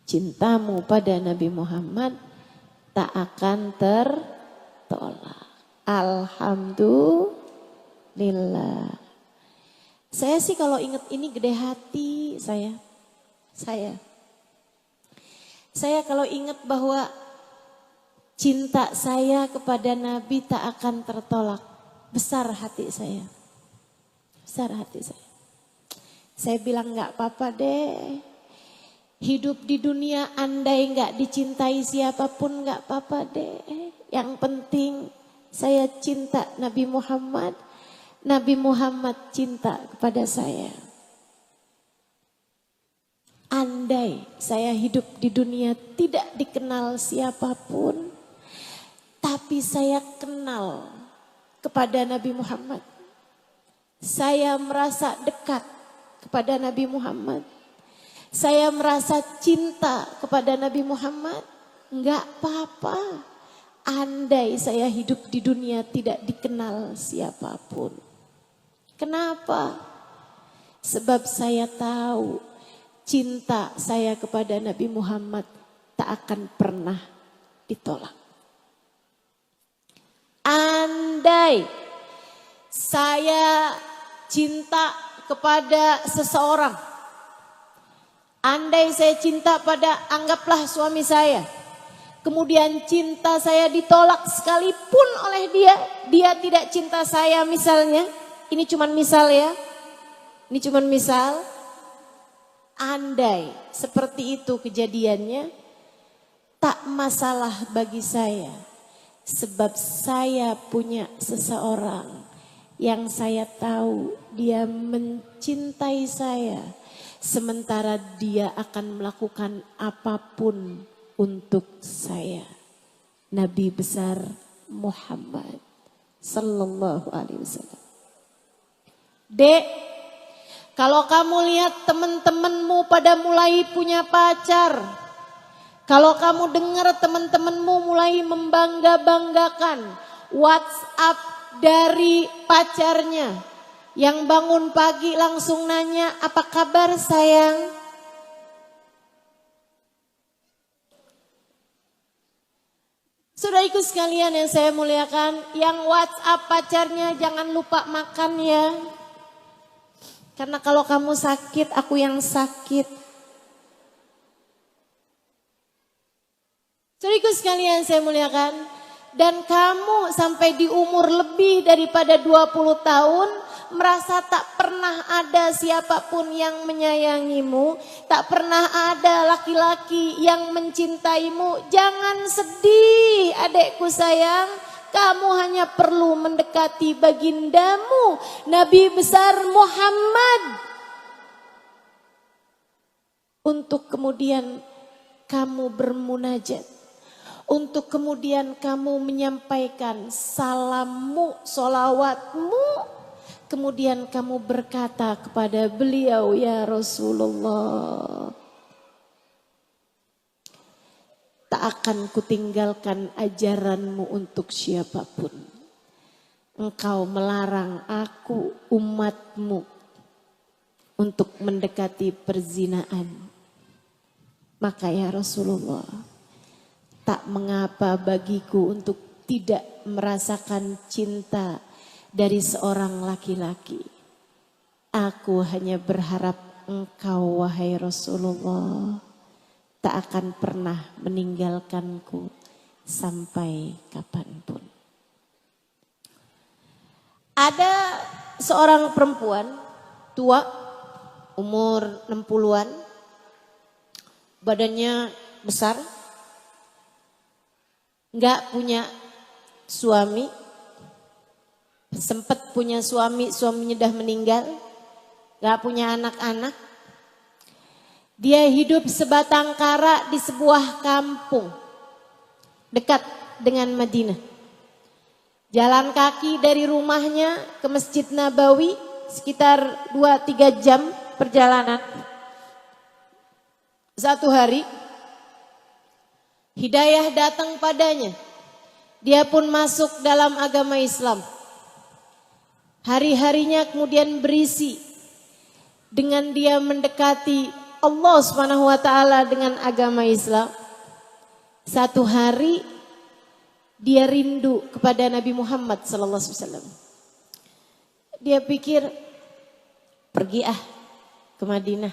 Cintamu pada Nabi Muhammad tak akan tertolak. Alhamdulillah. Saya sih kalau ingat ini gede hati saya. Saya kalau ingat bahwa cinta saya kepada Nabi tak akan tertolak. Besar hati saya. Besar hati saya. Saya bilang gak apa-apa deh. Hidup di dunia andai gak dicintai siapapun gak apa-apa deh. Yang penting saya cinta Nabi Muhammad. Nabi Muhammad cinta kepada saya. Andai saya hidup di dunia tidak dikenal siapapun, tapi saya kenal kepada Nabi Muhammad. Saya merasa dekat kepada Nabi Muhammad. Saya merasa cinta kepada Nabi Muhammad. Enggak apa-apa. Andai saya hidup di dunia tidak dikenal siapapun. Kenapa? Sebab saya tahu cinta saya kepada Nabi Muhammad tak akan pernah ditolak. Andai saya cinta kepada seseorang, andai saya cinta pada anggaplah suami saya, kemudian cinta saya ditolak sekalipun oleh dia tidak cinta saya misalnya, ini cuman misal ya, ini cuman misal, andai seperti itu kejadiannya, tak masalah bagi saya. Sebab saya punya seseorang yang saya tahu dia mencintai saya. Sementara dia akan melakukan apapun untuk saya. Nabi besar Muhammad sallallahu alaihi wasallam. Dek, kalau kamu lihat teman-temanmu pada mulai punya pacar, kalau kamu dengar teman-temanmu mulai membangga-banggakan WhatsApp dari pacarnya, yang bangun pagi langsung nanya, apa kabar sayang? Saudaraku sekalian yang saya muliakan, yang WhatsApp pacarnya jangan lupa makan ya. Karena kalau kamu sakit, aku yang sakit. Saudaraku sekalian saya muliakan, dan kamu sampai di umur lebih daripada 20 tahun merasa tak pernah ada siapapun yang menyayangimu, tak pernah ada laki-laki yang mencintaimu. Jangan sedih adekku sayang, kamu hanya perlu mendekati bagindamu Nabi besar Muhammad untuk kemudian kamu bermunajat, untuk kemudian kamu menyampaikan salammu, solawatmu, kemudian kamu berkata kepada beliau, ya Rasulullah, tak akan kutinggalkan ajaranmu untuk siapapun. Engkau melarang aku umatmu untuk mendekati perzinaan. Maka ya Rasulullah, tak mengapa bagiku untuk tidak merasakan cinta dari seorang laki-laki. Aku hanya berharap engkau wahai Rasulullah tak akan pernah meninggalkanku sampai kapanpun. Ada seorang perempuan tua, umur 60-an, badannya besar, nggak punya suami, sempat punya suami, suaminya dah meninggal, nggak punya anak-anak. Dia hidup sebatang kara di sebuah kampung dekat dengan Madinah. Jalan kaki dari rumahnya ke Masjid Nabawi sekitar 2-3 jam perjalanan. Satu hari hidayah datang padanya. Dia pun masuk dalam agama Islam. Hari-harinya kemudian berisi dengan dia mendekati Allah Subhanahu wa taala dengan agama Islam. Satu hari dia rindu kepada Nabi Muhammad sallallahu alaihi wasallam. Dia pikir pergi ke Madinah.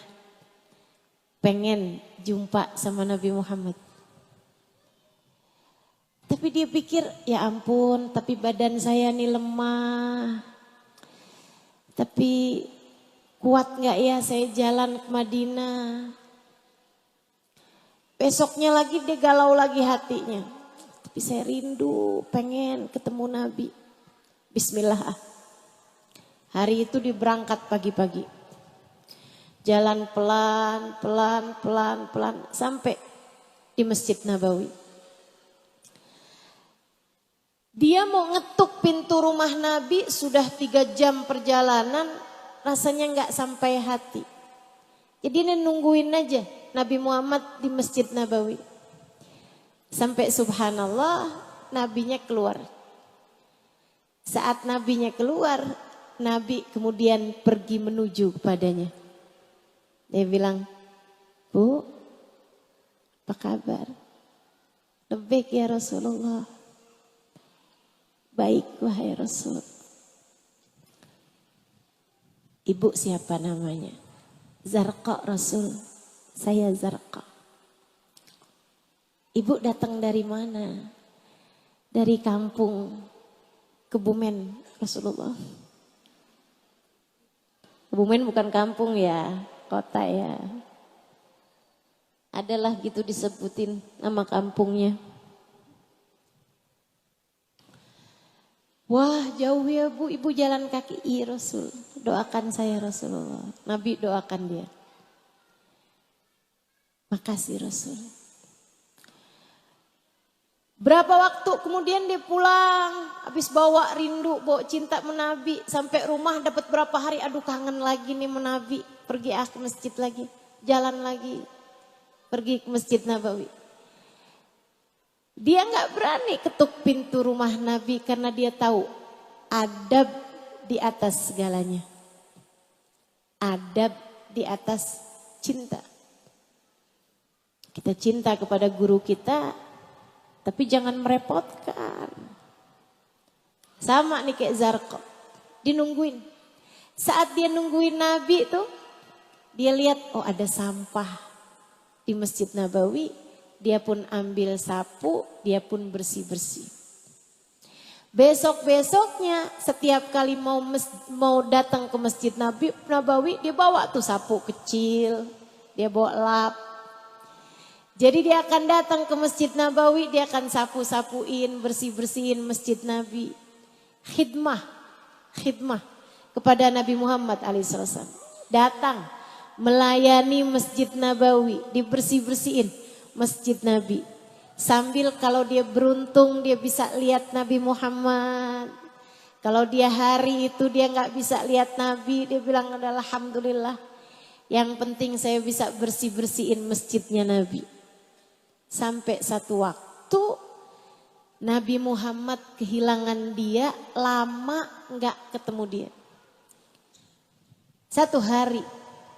Pengen jumpa sama Nabi Muhammad. Tapi dia pikir, ya ampun, tapi badan saya nih lemah. Tapi kuat gak ya saya jalan ke Madinah. Besoknya lagi dia galau lagi hatinya. Tapi saya rindu, pengen ketemu Nabi. Bismillah. Hari itu dia berangkat pagi-pagi. Jalan pelan sampai di Masjid Nabawi. Dia mau ngetuk pintu rumah Nabi, sudah 3 jam perjalanan, rasanya gak sampai hati. Jadi dia nungguin aja Nabi Muhammad di Masjid Nabawi. Sampai subhanallah, Nabinya keluar. Saat Nabinya keluar, Nabi kemudian pergi menuju kepadanya. Dia bilang, Bu, apa kabar? Lebih ya Rasulullah. Baik wahai Rasul. Ibu siapa namanya? Zarqa Rasul. Saya Zarqa. Ibu datang dari mana? Dari kampung Kebumen Rasulullah. Kebumen bukan kampung ya, kota ya. Adalah gitu disebutin nama kampungnya. Wah jauh ya Bu, ibu jalan kaki. Iya Rasul, doakan saya Rasulullah. Nabi doakan dia. Makasih Rasul. Berapa waktu kemudian dia pulang, habis bawa rindu, bawa cinta menabi. Sampai rumah dapat berapa hari, aduh kangen lagi nih menabi. Pergi ke masjid lagi, jalan lagi. Pergi ke Masjid Nabawi. Dia gak berani ketuk pintu rumah Nabi karena dia tahu adab di atas segalanya. Adab di atas cinta. Kita cinta kepada guru kita, tapi jangan merepotkan. Sama nih kayak Zarqa, dinungguin. Saat dia nungguin Nabi tuh, dia lihat oh ada sampah di Masjid Nabawi. Dia pun ambil sapu, dia pun bersih-bersih. Besok-besoknya setiap kali mau datang ke Masjid Nabawi, dia bawa tuh sapu kecil, dia bawa lap. Jadi dia akan datang ke Masjid Nabawi, dia akan sapu-sapuin, bersih-bersihin Masjid Nabi. Khidmah kepada Nabi Muhammad alaihissalam. Datang melayani Masjid Nabawi, dibersih-bersihin Masjid Nabi. Sambil kalau dia beruntung dia bisa lihat Nabi Muhammad. Kalau dia hari itu dia gak bisa lihat Nabi, dia bilang adalah alhamdulillah. Yang penting saya bisa bersih-bersihin masjidnya Nabi. Sampai satu waktu Nabi Muhammad kehilangan dia, lama gak ketemu dia. Satu hari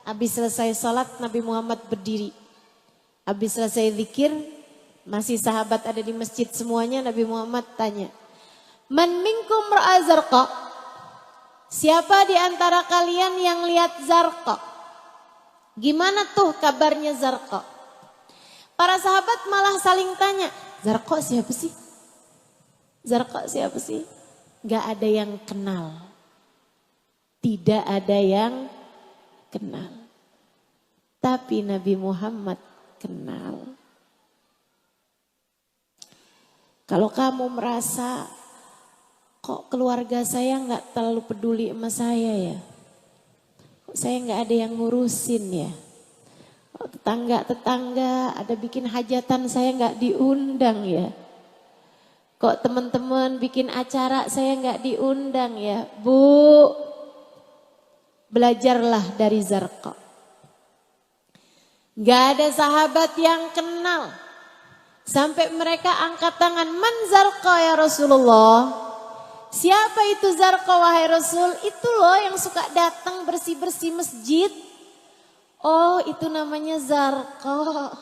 habis selesai salat Nabi Muhammad berdiri. Habis selesai zikir, masih sahabat ada di masjid semuanya, Nabi Muhammad tanya, Man minkum ra'a Zarqa? Siapa di antara kalian yang lihat Zarqa? Gimana tuh kabarnya Zarqa? Para sahabat malah saling tanya, Zarqa siapa sih? Zarqa siapa sih? Gak ada yang kenal. Tidak ada yang kenal. Tapi Nabi Muhammad kenal. Kalau kamu merasa kok keluarga saya nggak terlalu peduli sama saya ya, kok saya nggak ada yang ngurusin ya, kok tetangga ada bikin hajatan saya nggak diundang ya, Kok teman-teman bikin acara saya nggak diundang ya? Bu, belajarlah dari Zarqa. Gak ada sahabat yang kenal. Sampai mereka angkat tangan, man Zarqa ya Rasulullah. Siapa itu Zarqa wahai Rasul? Itu loh yang suka datang bersih-bersih masjid. Oh itu namanya Zarqa.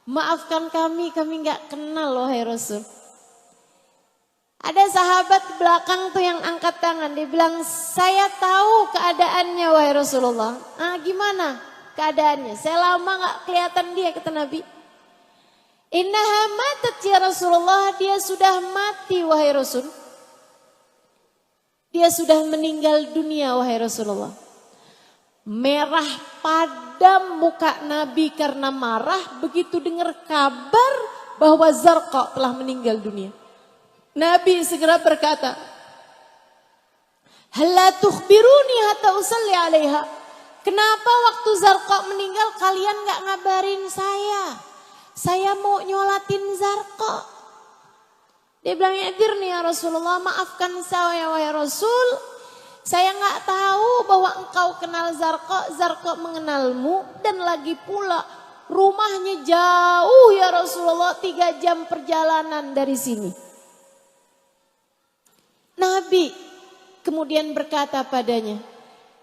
Maafkan kami gak kenal loh wahai Rasul. Ada sahabat di belakang tuh yang angkat tangan. Dia bilang, saya tahu keadaannya wahai Rasulullah. Ah gimana keadaannya? Saya lama gak kelihatan dia, kata Nabi. Innaha matat ya Rasulullah. Dia sudah mati wahai Rasul. Dia sudah meninggal dunia wahai Rasulullah. Merah padam muka Nabi karena marah begitu dengar kabar bahwa Zarqa telah meninggal dunia. Nabi segera berkata, "Halla tukhbiruni hatta usalli 'alaiha?" Kenapa waktu Zarqa meninggal kalian gak ngabarin saya? Saya mau nyolatin Zarqa. Dia bilang, "Edirni ya Rasulullah, maafkan saya wahai Rasul. Saya gak tahu bahwa engkau kenal Zarqa, Zarqa mengenalmu dan lagi pula rumahnya jauh ya Rasulullah, 3 jam perjalanan dari sini." Nabi kemudian berkata padanya,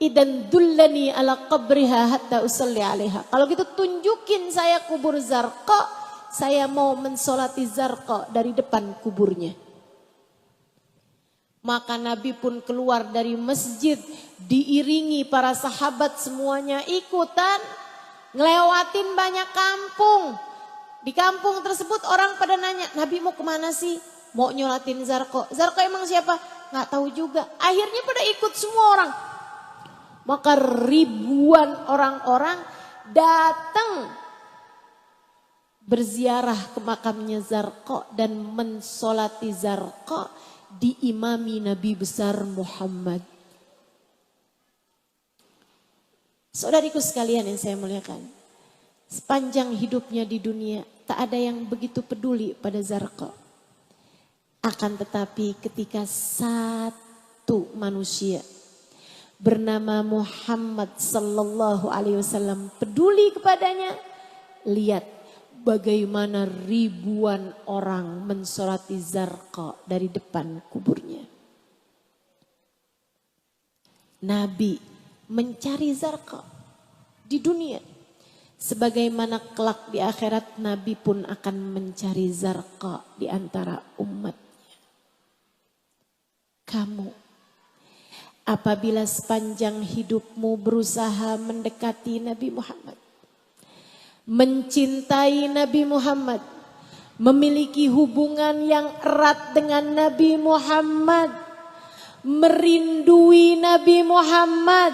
"Idan dullani ala qabriha hatta usalli 'alaiha." Kalau gitu tunjukin saya kubur Zarqa, saya mau mensolati Zarqa dari depan kuburnya. Maka Nabi pun keluar dari masjid diiringi para sahabat semuanya ikutan ngelewatin banyak kampung. Di kampung tersebut orang pada nanya, "Nabi mau kemana sih?" "Mau nyolatin Zarqa." "Zarqa emang siapa?" "Nggak tahu juga." Akhirnya pada ikut semua orang. Maka ribuan orang-orang datang berziarah ke makamnya Zarqa dan mensolati Zarqa diimami Nabi besar Muhammad. Saudariku sekalian yang saya muliakan, sepanjang hidupnya di dunia tak ada yang begitu peduli pada Zarqa. Akan tetapi ketika satu manusia bernama Muhammad sallallahu alaihi wasallam peduli kepadanya, lihat bagaimana ribuan orang mensolati Zarqa dari depan kuburnya. Nabi mencari Zarqa di dunia. Sebagaimana kelak di akhirat Nabi pun akan mencari Zarqa di antara umatnya. Kamu, apabila sepanjang hidupmu berusaha mendekati Nabi Muhammad, mencintai Nabi Muhammad, memiliki hubungan yang erat dengan Nabi Muhammad, merindui Nabi Muhammad,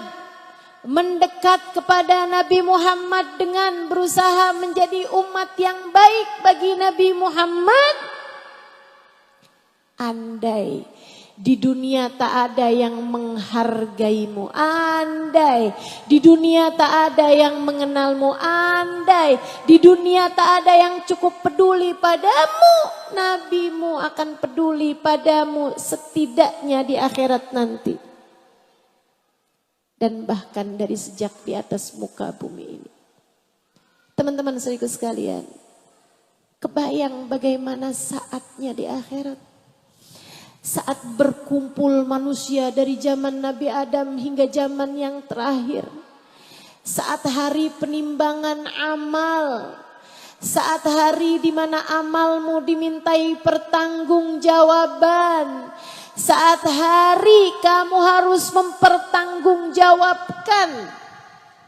mendekat kepada Nabi Muhammad dengan berusaha menjadi umat yang baik bagi Nabi Muhammad, andai di dunia tak ada yang menghargaimu, andai di dunia tak ada yang mengenalmu, andai di dunia tak ada yang cukup peduli padamu, nabimu akan peduli padamu setidaknya di akhirat nanti. Dan bahkan dari sejak di atas muka bumi ini. Teman-teman saudaraku sekalian, kebayang bagaimana saatnya di akhirat. Saat berkumpul manusia dari zaman Nabi Adam hingga zaman yang terakhir. Saat hari penimbangan amal. Saat hari di mana amalmu dimintai pertanggungjawaban. Saat hari kamu harus mempertanggungjawabkan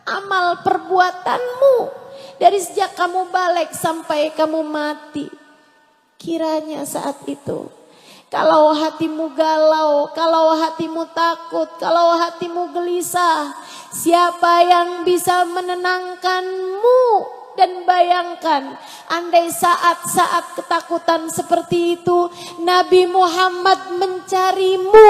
amal perbuatanmu. Dari sejak kamu balik sampai kamu mati. Kiranya saat itu, kalau hatimu galau, kalau hatimu takut, kalau hatimu gelisah, siapa yang bisa menenangkanmu? Dan bayangkan, andai saat-saat ketakutan seperti itu, Nabi Muhammad mencarimu,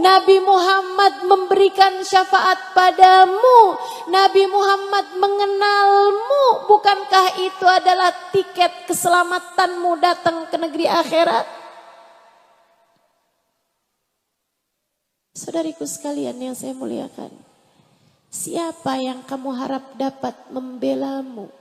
Nabi Muhammad memberikan syafaat padamu, Nabi Muhammad mengenalmu, bukankah itu adalah tiket keselamatanmu datang ke negeri akhirat? Saudariku sekalian yang saya muliakan, siapa yang kamu harap dapat membelamu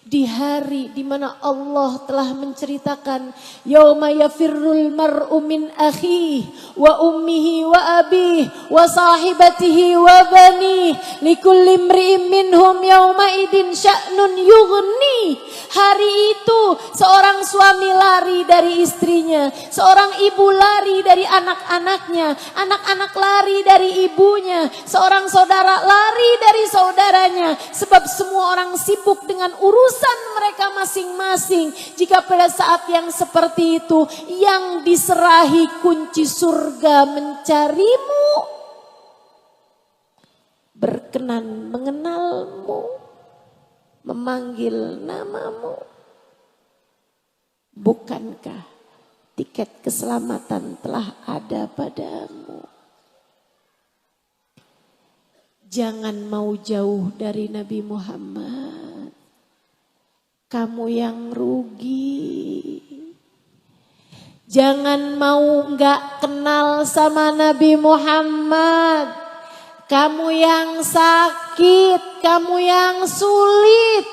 di hari di mana Allah telah menceritakan yauma yafirrul mar'u min akhihi wa ummihi wa abihi wa sahibatihi wa banihi likulli imri'in minhum yauma idin sya'nun yughni. Hari itu seorang suami lari dari istrinya, seorang ibu lari dari anak-anaknya, anak-anak lari dari ibunya, seorang saudara lari dari saudaranya, sebab semua orang sibuk dengan urusan mereka masing-masing. Jika pada saat yang seperti itu yang diserahi kunci surga mencarimu, berkenan mengenalmu, memanggil namamu, bukankah tiket keselamatan telah ada padamu? Jangan mau jauh dari Nabi Muhammad, kamu yang rugi. Jangan mau nggak kenal sama Nabi Muhammad, kamu yang sakit, kamu yang sulit.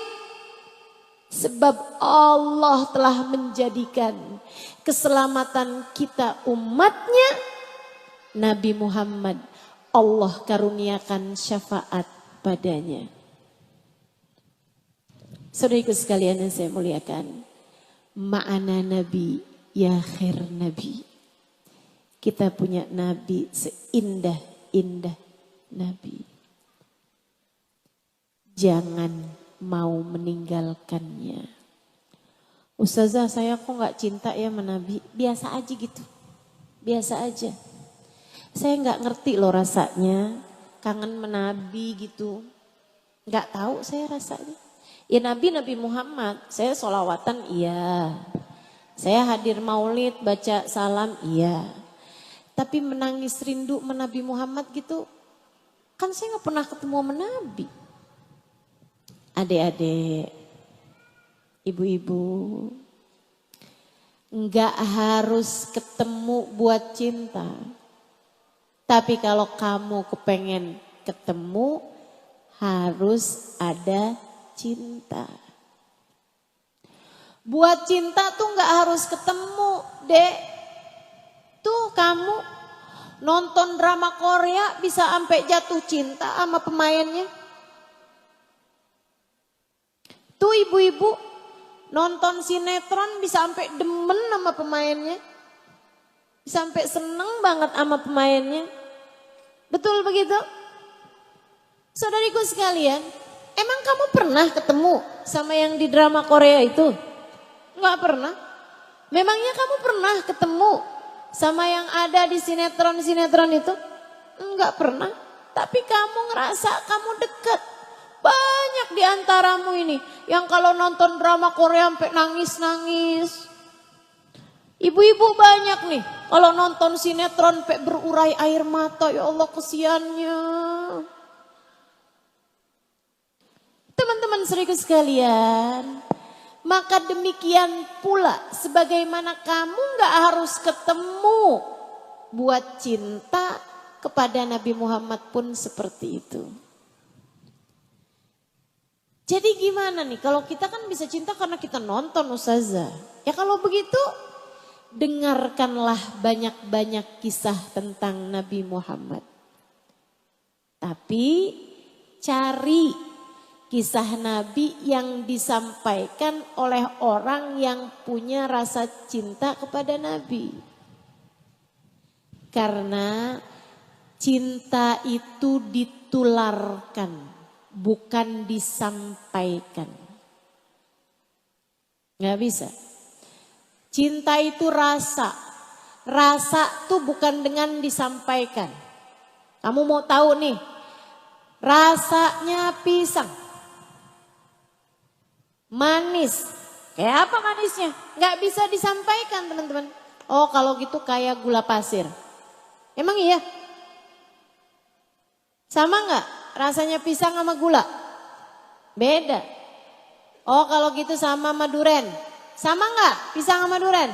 Sebab Allah telah menjadikan keselamatan kita umatnya, Nabi Muhammad, Allah karuniakan syafaat padanya. Saudaraku sekalian yang saya muliakan, ma'ana Nabi ya khair Nabi. Kita punya Nabi seindah-indah Nabi. Jangan mau meninggalkannya. Ustazah, saya kok gak cinta ya sama Nabi? Biasa aja gitu. Biasa aja. Saya gak ngerti loh rasanya. Kangen sama Nabi gitu. Gak tahu saya rasanya. Ya Nabi Muhammad. Saya sholawatan iya. Saya hadir maulid, baca salam iya. Tapi menangis rindu sama Nabi Muhammad gitu. Kan saya gak pernah ketemu sama Nabi. Adik-adik, ibu-ibu, gak harus ketemu buat cinta. Tapi kalau kamu kepengen ketemu, harus ada cinta. Buat cinta tuh gak harus ketemu, dek. Tuh kamu nonton drama Korea bisa sampai jatuh cinta sama pemainnya. Tuh ibu-ibu nonton sinetron bisa sampai demen sama pemainnya. Bisa sampai seneng banget sama pemainnya. Betul begitu? Saudariku sekalian, emang kamu pernah ketemu sama yang di drama Korea itu? Enggak pernah. Memangnya kamu pernah ketemu sama yang ada di sinetron-sinetron itu? Enggak pernah. Tapi kamu ngerasa kamu dekat. Banyak di antaramu ini yang kalau nonton drama Korea sampai nangis-nangis. Ibu-ibu banyak nih kalau nonton sinetron sampai berurai air mata. Ya Allah, kesiannya. Teman-teman saudaraku sekalian, maka demikian pula sebagaimana kamu gak harus ketemu buat cinta, kepada Nabi Muhammad pun seperti itu. Jadi gimana nih, kalau kita kan bisa cinta karena kita nonton Ustazah. Ya kalau begitu, dengarkanlah banyak-banyak kisah tentang Nabi Muhammad. Tapi cari kisah Nabi yang disampaikan oleh orang yang punya rasa cinta kepada Nabi. Karena cinta itu ditularkan, bukan disampaikan. Gak bisa. Cinta itu rasa. Rasa tuh bukan dengan disampaikan. Kamu mau tahu nih, rasanya pisang. Manis. Kayak apa manisnya? Gak bisa disampaikan teman-teman. Oh kalau gitu kayak gula pasir. Emang iya? Sama gak? Rasanya pisang sama gula? Beda. Oh kalau gitu sama duren. Sama gak pisang sama duren?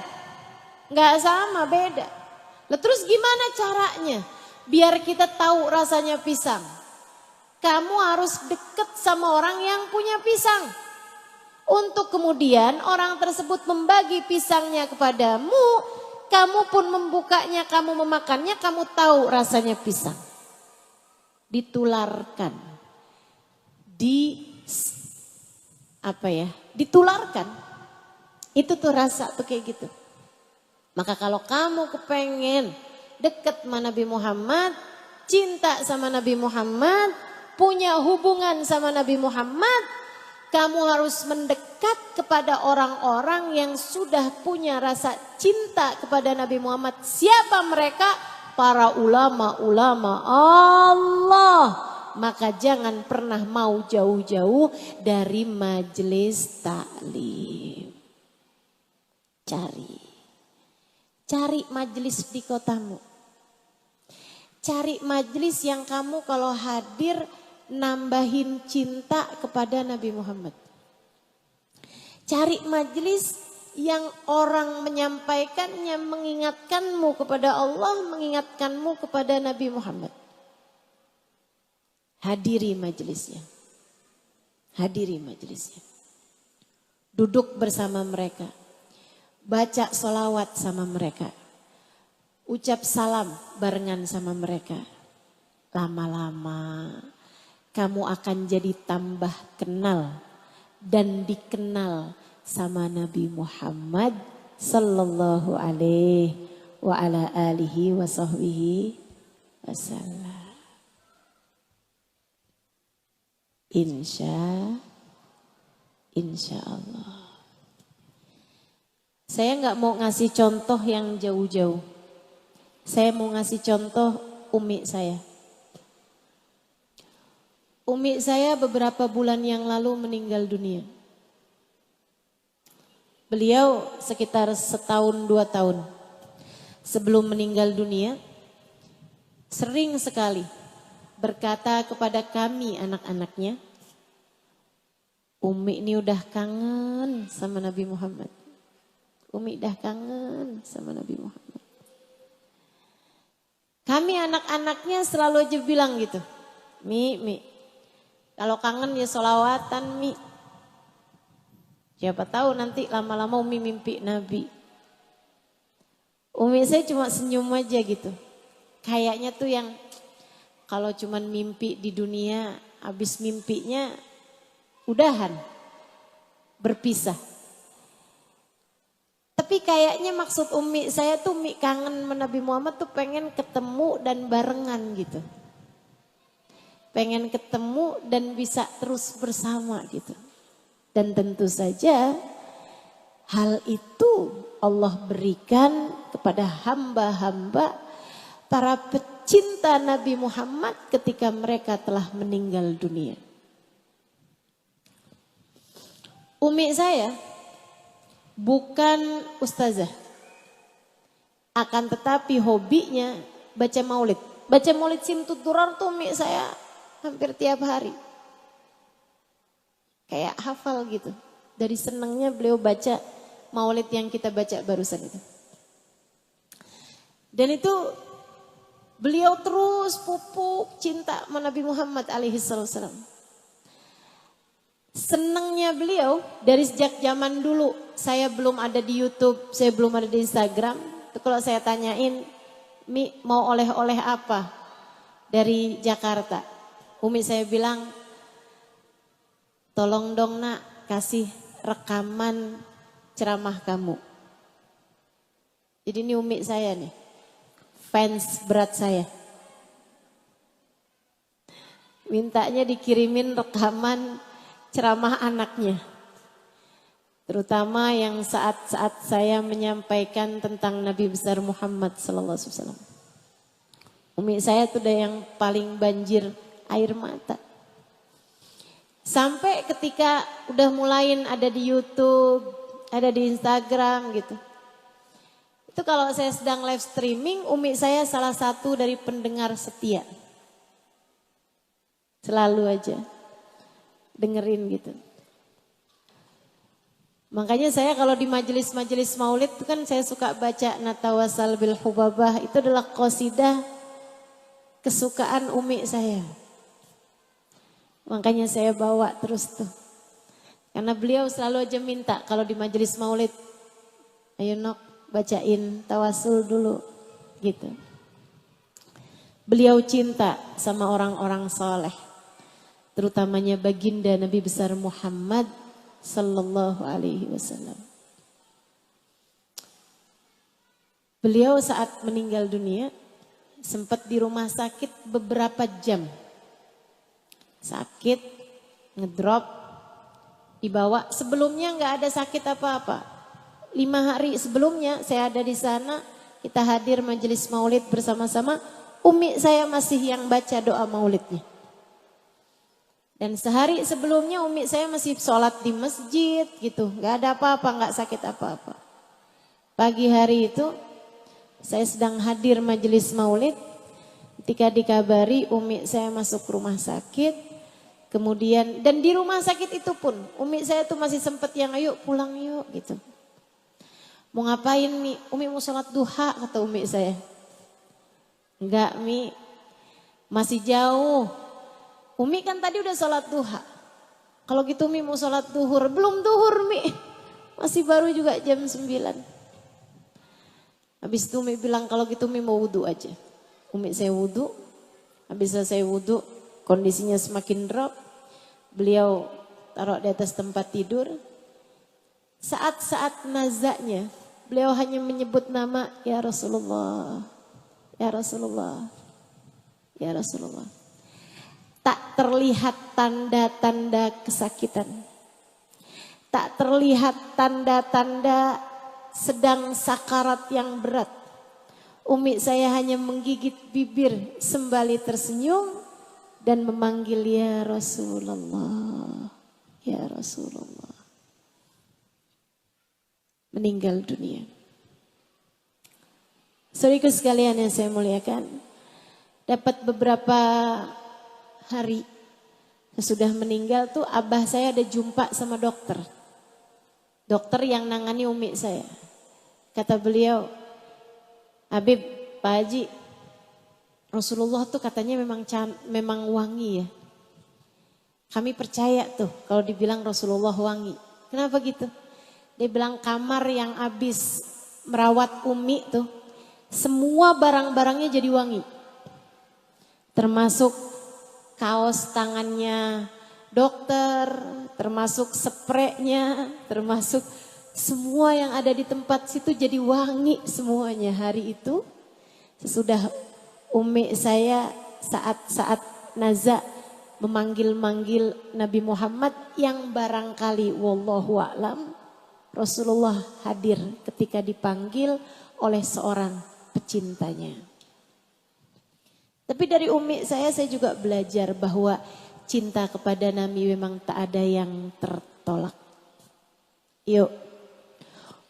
Gak sama, beda. Lah terus gimana caranya biar kita tahu rasanya pisang. Kamu harus deket sama orang yang punya pisang. Untuk kemudian orang tersebut membagi pisangnya kepadamu, kamu pun membukanya, kamu memakannya, kamu tahu rasanya pisang. Ditularkan. Ditularkan. Itu tuh rasa tuh kayak gitu. Maka kalau kamu kepengen deket sama Nabi Muhammad, cinta sama Nabi Muhammad, punya hubungan sama Nabi Muhammad, kamu harus mendekat kepada orang-orang yang sudah punya rasa cinta kepada Nabi Muhammad. Siapa mereka? Para ulama-ulama Allah. Maka jangan pernah mau jauh-jauh dari majelis taklim. Cari majelis di kotamu. Cari majelis yang kamu kalau hadir nambahin cinta kepada Nabi Muhammad. Cari majelis yang orang menyampaikannya mengingatkanmu kepada Allah, mengingatkanmu kepada Nabi Muhammad. Hadiri majelisnya. Hadiri majelisnya. Duduk bersama mereka. Baca sholawat sama mereka. Ucap salam barengan sama mereka. Lama-lama kamu akan jadi tambah kenal dan dikenal sama Nabi Muhammad sallallahu alaihi wa ala alihi wa sahbihi wasallam. Insya Allah. Saya nggak mau ngasih contoh yang jauh-jauh. Saya mau ngasih contoh umi saya. Umi saya beberapa bulan yang lalu meninggal dunia. Beliau sekitar 1-2 tahun sebelum meninggal dunia, sering sekali berkata kepada kami anak-anaknya, Umi ini udah kangen sama Nabi Muhammad. Umi udah kangen sama Nabi Muhammad. Kami anak-anaknya selalu aja bilang gitu, Mi, kalau kangen ya sholawatan Mi. Siapa tahu nanti lama-lama Umi mimpi Nabi. Umi saya cuma senyum aja gitu. Kayaknya tuh yang kalau cuman mimpi di dunia, habis mimpinya udahan, berpisah. Tapi kayaknya maksud Umi saya tuh Umi kangen sama Nabi Muhammad tuh pengen ketemu dan barengan gitu. Pengen ketemu dan bisa terus bersama gitu. Dan tentu saja hal itu Allah berikan kepada hamba-hamba para pecinta Nabi Muhammad ketika mereka telah meninggal dunia. Umi saya bukan ustazah. Akan tetapi hobinya baca maulid. Baca maulid Simtud Durar tuh umi saya hampir tiap hari. Kayak hafal gitu. Dari senangnya beliau baca maulid yang kita baca barusan itu. Dan itu beliau terus pupuk cinta sama Nabi Muhammad alaihi salam. Senangnya beliau dari sejak zaman dulu. Saya belum ada di YouTube, saya belum ada di Instagram. Itu kalau saya tanyain, Mi mau oleh-oleh apa dari Jakarta? Umi saya bilang, tolong dong nak kasih rekaman ceramah kamu. Jadi ini Umi saya nih, fans berat saya. Mintanya dikirimin rekaman ceramah anaknya. Terutama yang saat-saat saya menyampaikan tentang Nabi besar Muhammad sallallahu alaihi wasallam. Umi saya tuh udah yang paling banjir air mata. Sampai ketika udah mulai ada di YouTube, ada di Instagram gitu. Itu kalau saya sedang live streaming, Umi saya salah satu dari pendengar setia. Selalu aja dengerin gitu. Makanya saya kalau di majelis-majelis maulid itu kan saya suka baca Natawasal bil Hubabah. Itu adalah qasidah kesukaan umi saya. Makanya saya bawa terus tuh. Karena beliau selalu aja minta kalau di majelis maulid, ayo nok bacain tawasul dulu gitu. Beliau cinta sama orang-orang soleh. Terutamanya baginda Nabi besar Muhammad sallallahu alaihi wasallam. Beliau saat meninggal dunia sempat di rumah sakit beberapa jam. Sakit, ngedrop, dibawa. Sebelumnya nggak ada sakit apa-apa. 5 hari sebelumnya saya ada di sana, kita hadir majelis maulid bersama-sama. Umi saya masih yang baca doa maulidnya. Dan sehari sebelumnya umi saya masih sholat di masjid gitu. Nggak ada apa-apa, nggak sakit apa-apa. Pagi hari itu saya sedang hadir majelis maulid. Ketika dikabari umi saya masuk rumah sakit. Kemudian dan di rumah sakit itu pun umi saya tuh masih sempet yang ayo pulang yuk gitu. Mau ngapain Mi? Umi mau sholat duha kata umi saya. Enggak Mi, masih jauh. Umi kan tadi udah sholat duha. Kalau gitu Mi mau sholat duhur. Belum duhur Mi, masih baru juga jam 9. Habis itu Umi bilang kalau gitu Mi mau wudhu aja. Umi saya wudhu, habis selesai wudhu kondisinya semakin drop. Beliau taruh di atas tempat tidur. Saat-saat nazaknya beliau hanya menyebut nama ya Rasulullah, ya Rasulullah, ya Rasulullah. Tak terlihat tanda-tanda kesakitan. Tak terlihat tanda-tanda sedang sakarat yang berat. Umi saya hanya menggigit bibir sembari tersenyum dan memanggil ya Rasulullah, ya Rasulullah. Meninggal dunia. Saudaraku sekalian yang saya muliakan, dapat beberapa hari sesudah meninggal tuh abah saya ada jumpa sama dokter. Dokter yang nangani umi saya. Kata beliau, Habib, Pak Haji, Rasulullah tuh katanya memang wangi ya. Kami percaya tuh kalau dibilang Rasulullah wangi. Kenapa gitu? Dia bilang kamar yang habis merawat umi tuh, semua barang-barangnya jadi wangi. Termasuk kaos tangannya dokter, termasuk spraynya, termasuk semua yang ada di tempat situ jadi wangi semuanya hari itu. Sesudah umi saya saat-saat nazak memanggil-manggil Nabi Muhammad yang barangkali wallahu a'lam Rasulullah hadir ketika dipanggil oleh seorang pecintanya. Tapi dari umi saya juga belajar bahwa cinta kepada Nabi memang tak ada yang tertolak. Yuk,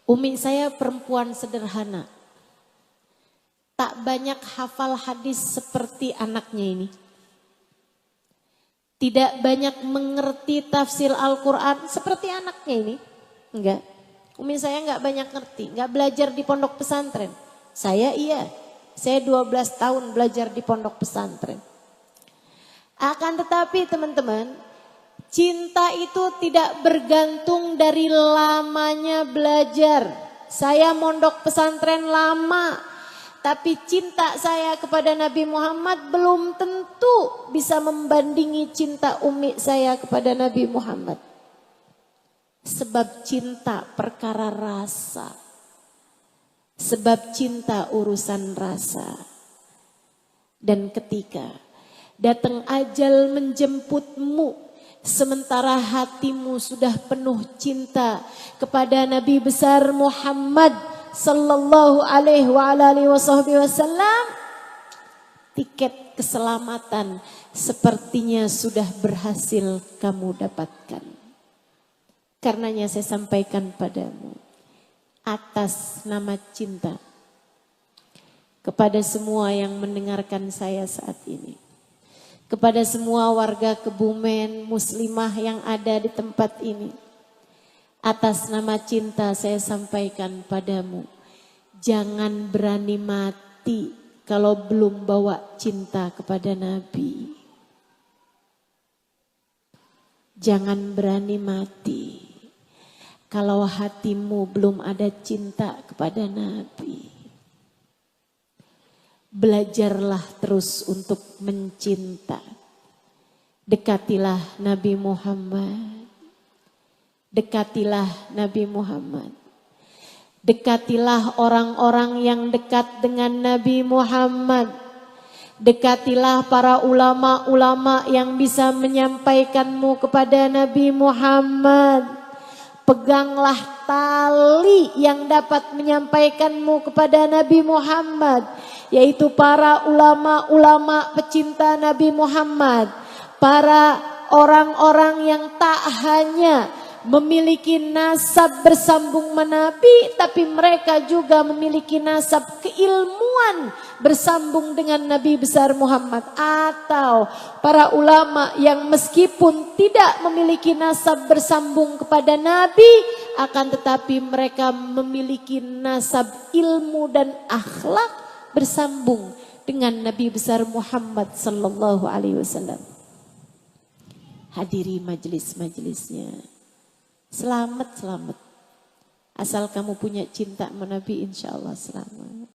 umi saya perempuan sederhana. Tak banyak hafal hadis seperti anaknya ini. Tidak banyak mengerti tafsir Al-Quran seperti anaknya ini. Enggak. Umi saya enggak banyak ngerti. Enggak belajar di pondok pesantren. Saya iya. Saya 12 tahun belajar di pondok pesantren. Akan tetapi teman-teman, cinta itu tidak bergantung dari lamanya belajar. Saya mondok pesantren lama, tapi cinta saya kepada Nabi Muhammad belum tentu bisa membandingi cinta umi saya kepada Nabi Muhammad. Sebab cinta perkara rasa. Sebab cinta urusan rasa. Dan ketika datang ajal menjemputmu, sementara hatimu sudah penuh cinta kepada Nabi besar Muhammad sallallahu alaihi wasallam, tiket keselamatan sepertinya sudah berhasil kamu dapatkan. Karenanya saya sampaikan padamu atas nama cinta kepada semua yang mendengarkan saya saat ini. Kepada semua warga Kebumen muslimah yang ada di tempat ini. Atas nama cinta saya sampaikan padamu. Jangan berani mati kalau belum bawa cinta kepada Nabi. Jangan berani mati kalau hatimu belum ada cinta kepada Nabi. Belajarlah terus untuk mencinta. Dekatilah Nabi Muhammad. Dekatilah Nabi Muhammad. Dekatilah orang-orang yang dekat dengan Nabi Muhammad. Dekatilah para ulama-ulama yang bisa menyampaikanmu kepada Nabi Muhammad. Peganglah tali yang dapat menyampaikanmu kepada Nabi Muhammad, yaitu para ulama-ulama pecinta Nabi Muhammad. Para orang-orang yang tak hanya memiliki nasab bersambung menabi, tapi mereka juga memiliki nasab keilmuan bersambung dengan Nabi besar Muhammad. Atau para ulama yang meskipun tidak memiliki nasab bersambung kepada Nabi, akan tetapi mereka memiliki nasab ilmu dan akhlak bersambung dengan Nabi besar Muhammad sallallahu alaihi wasallam. Hadiri majelis-majelisnya. Selamat. Asal kamu punya cinta sama Nabi, insya Allah selamat.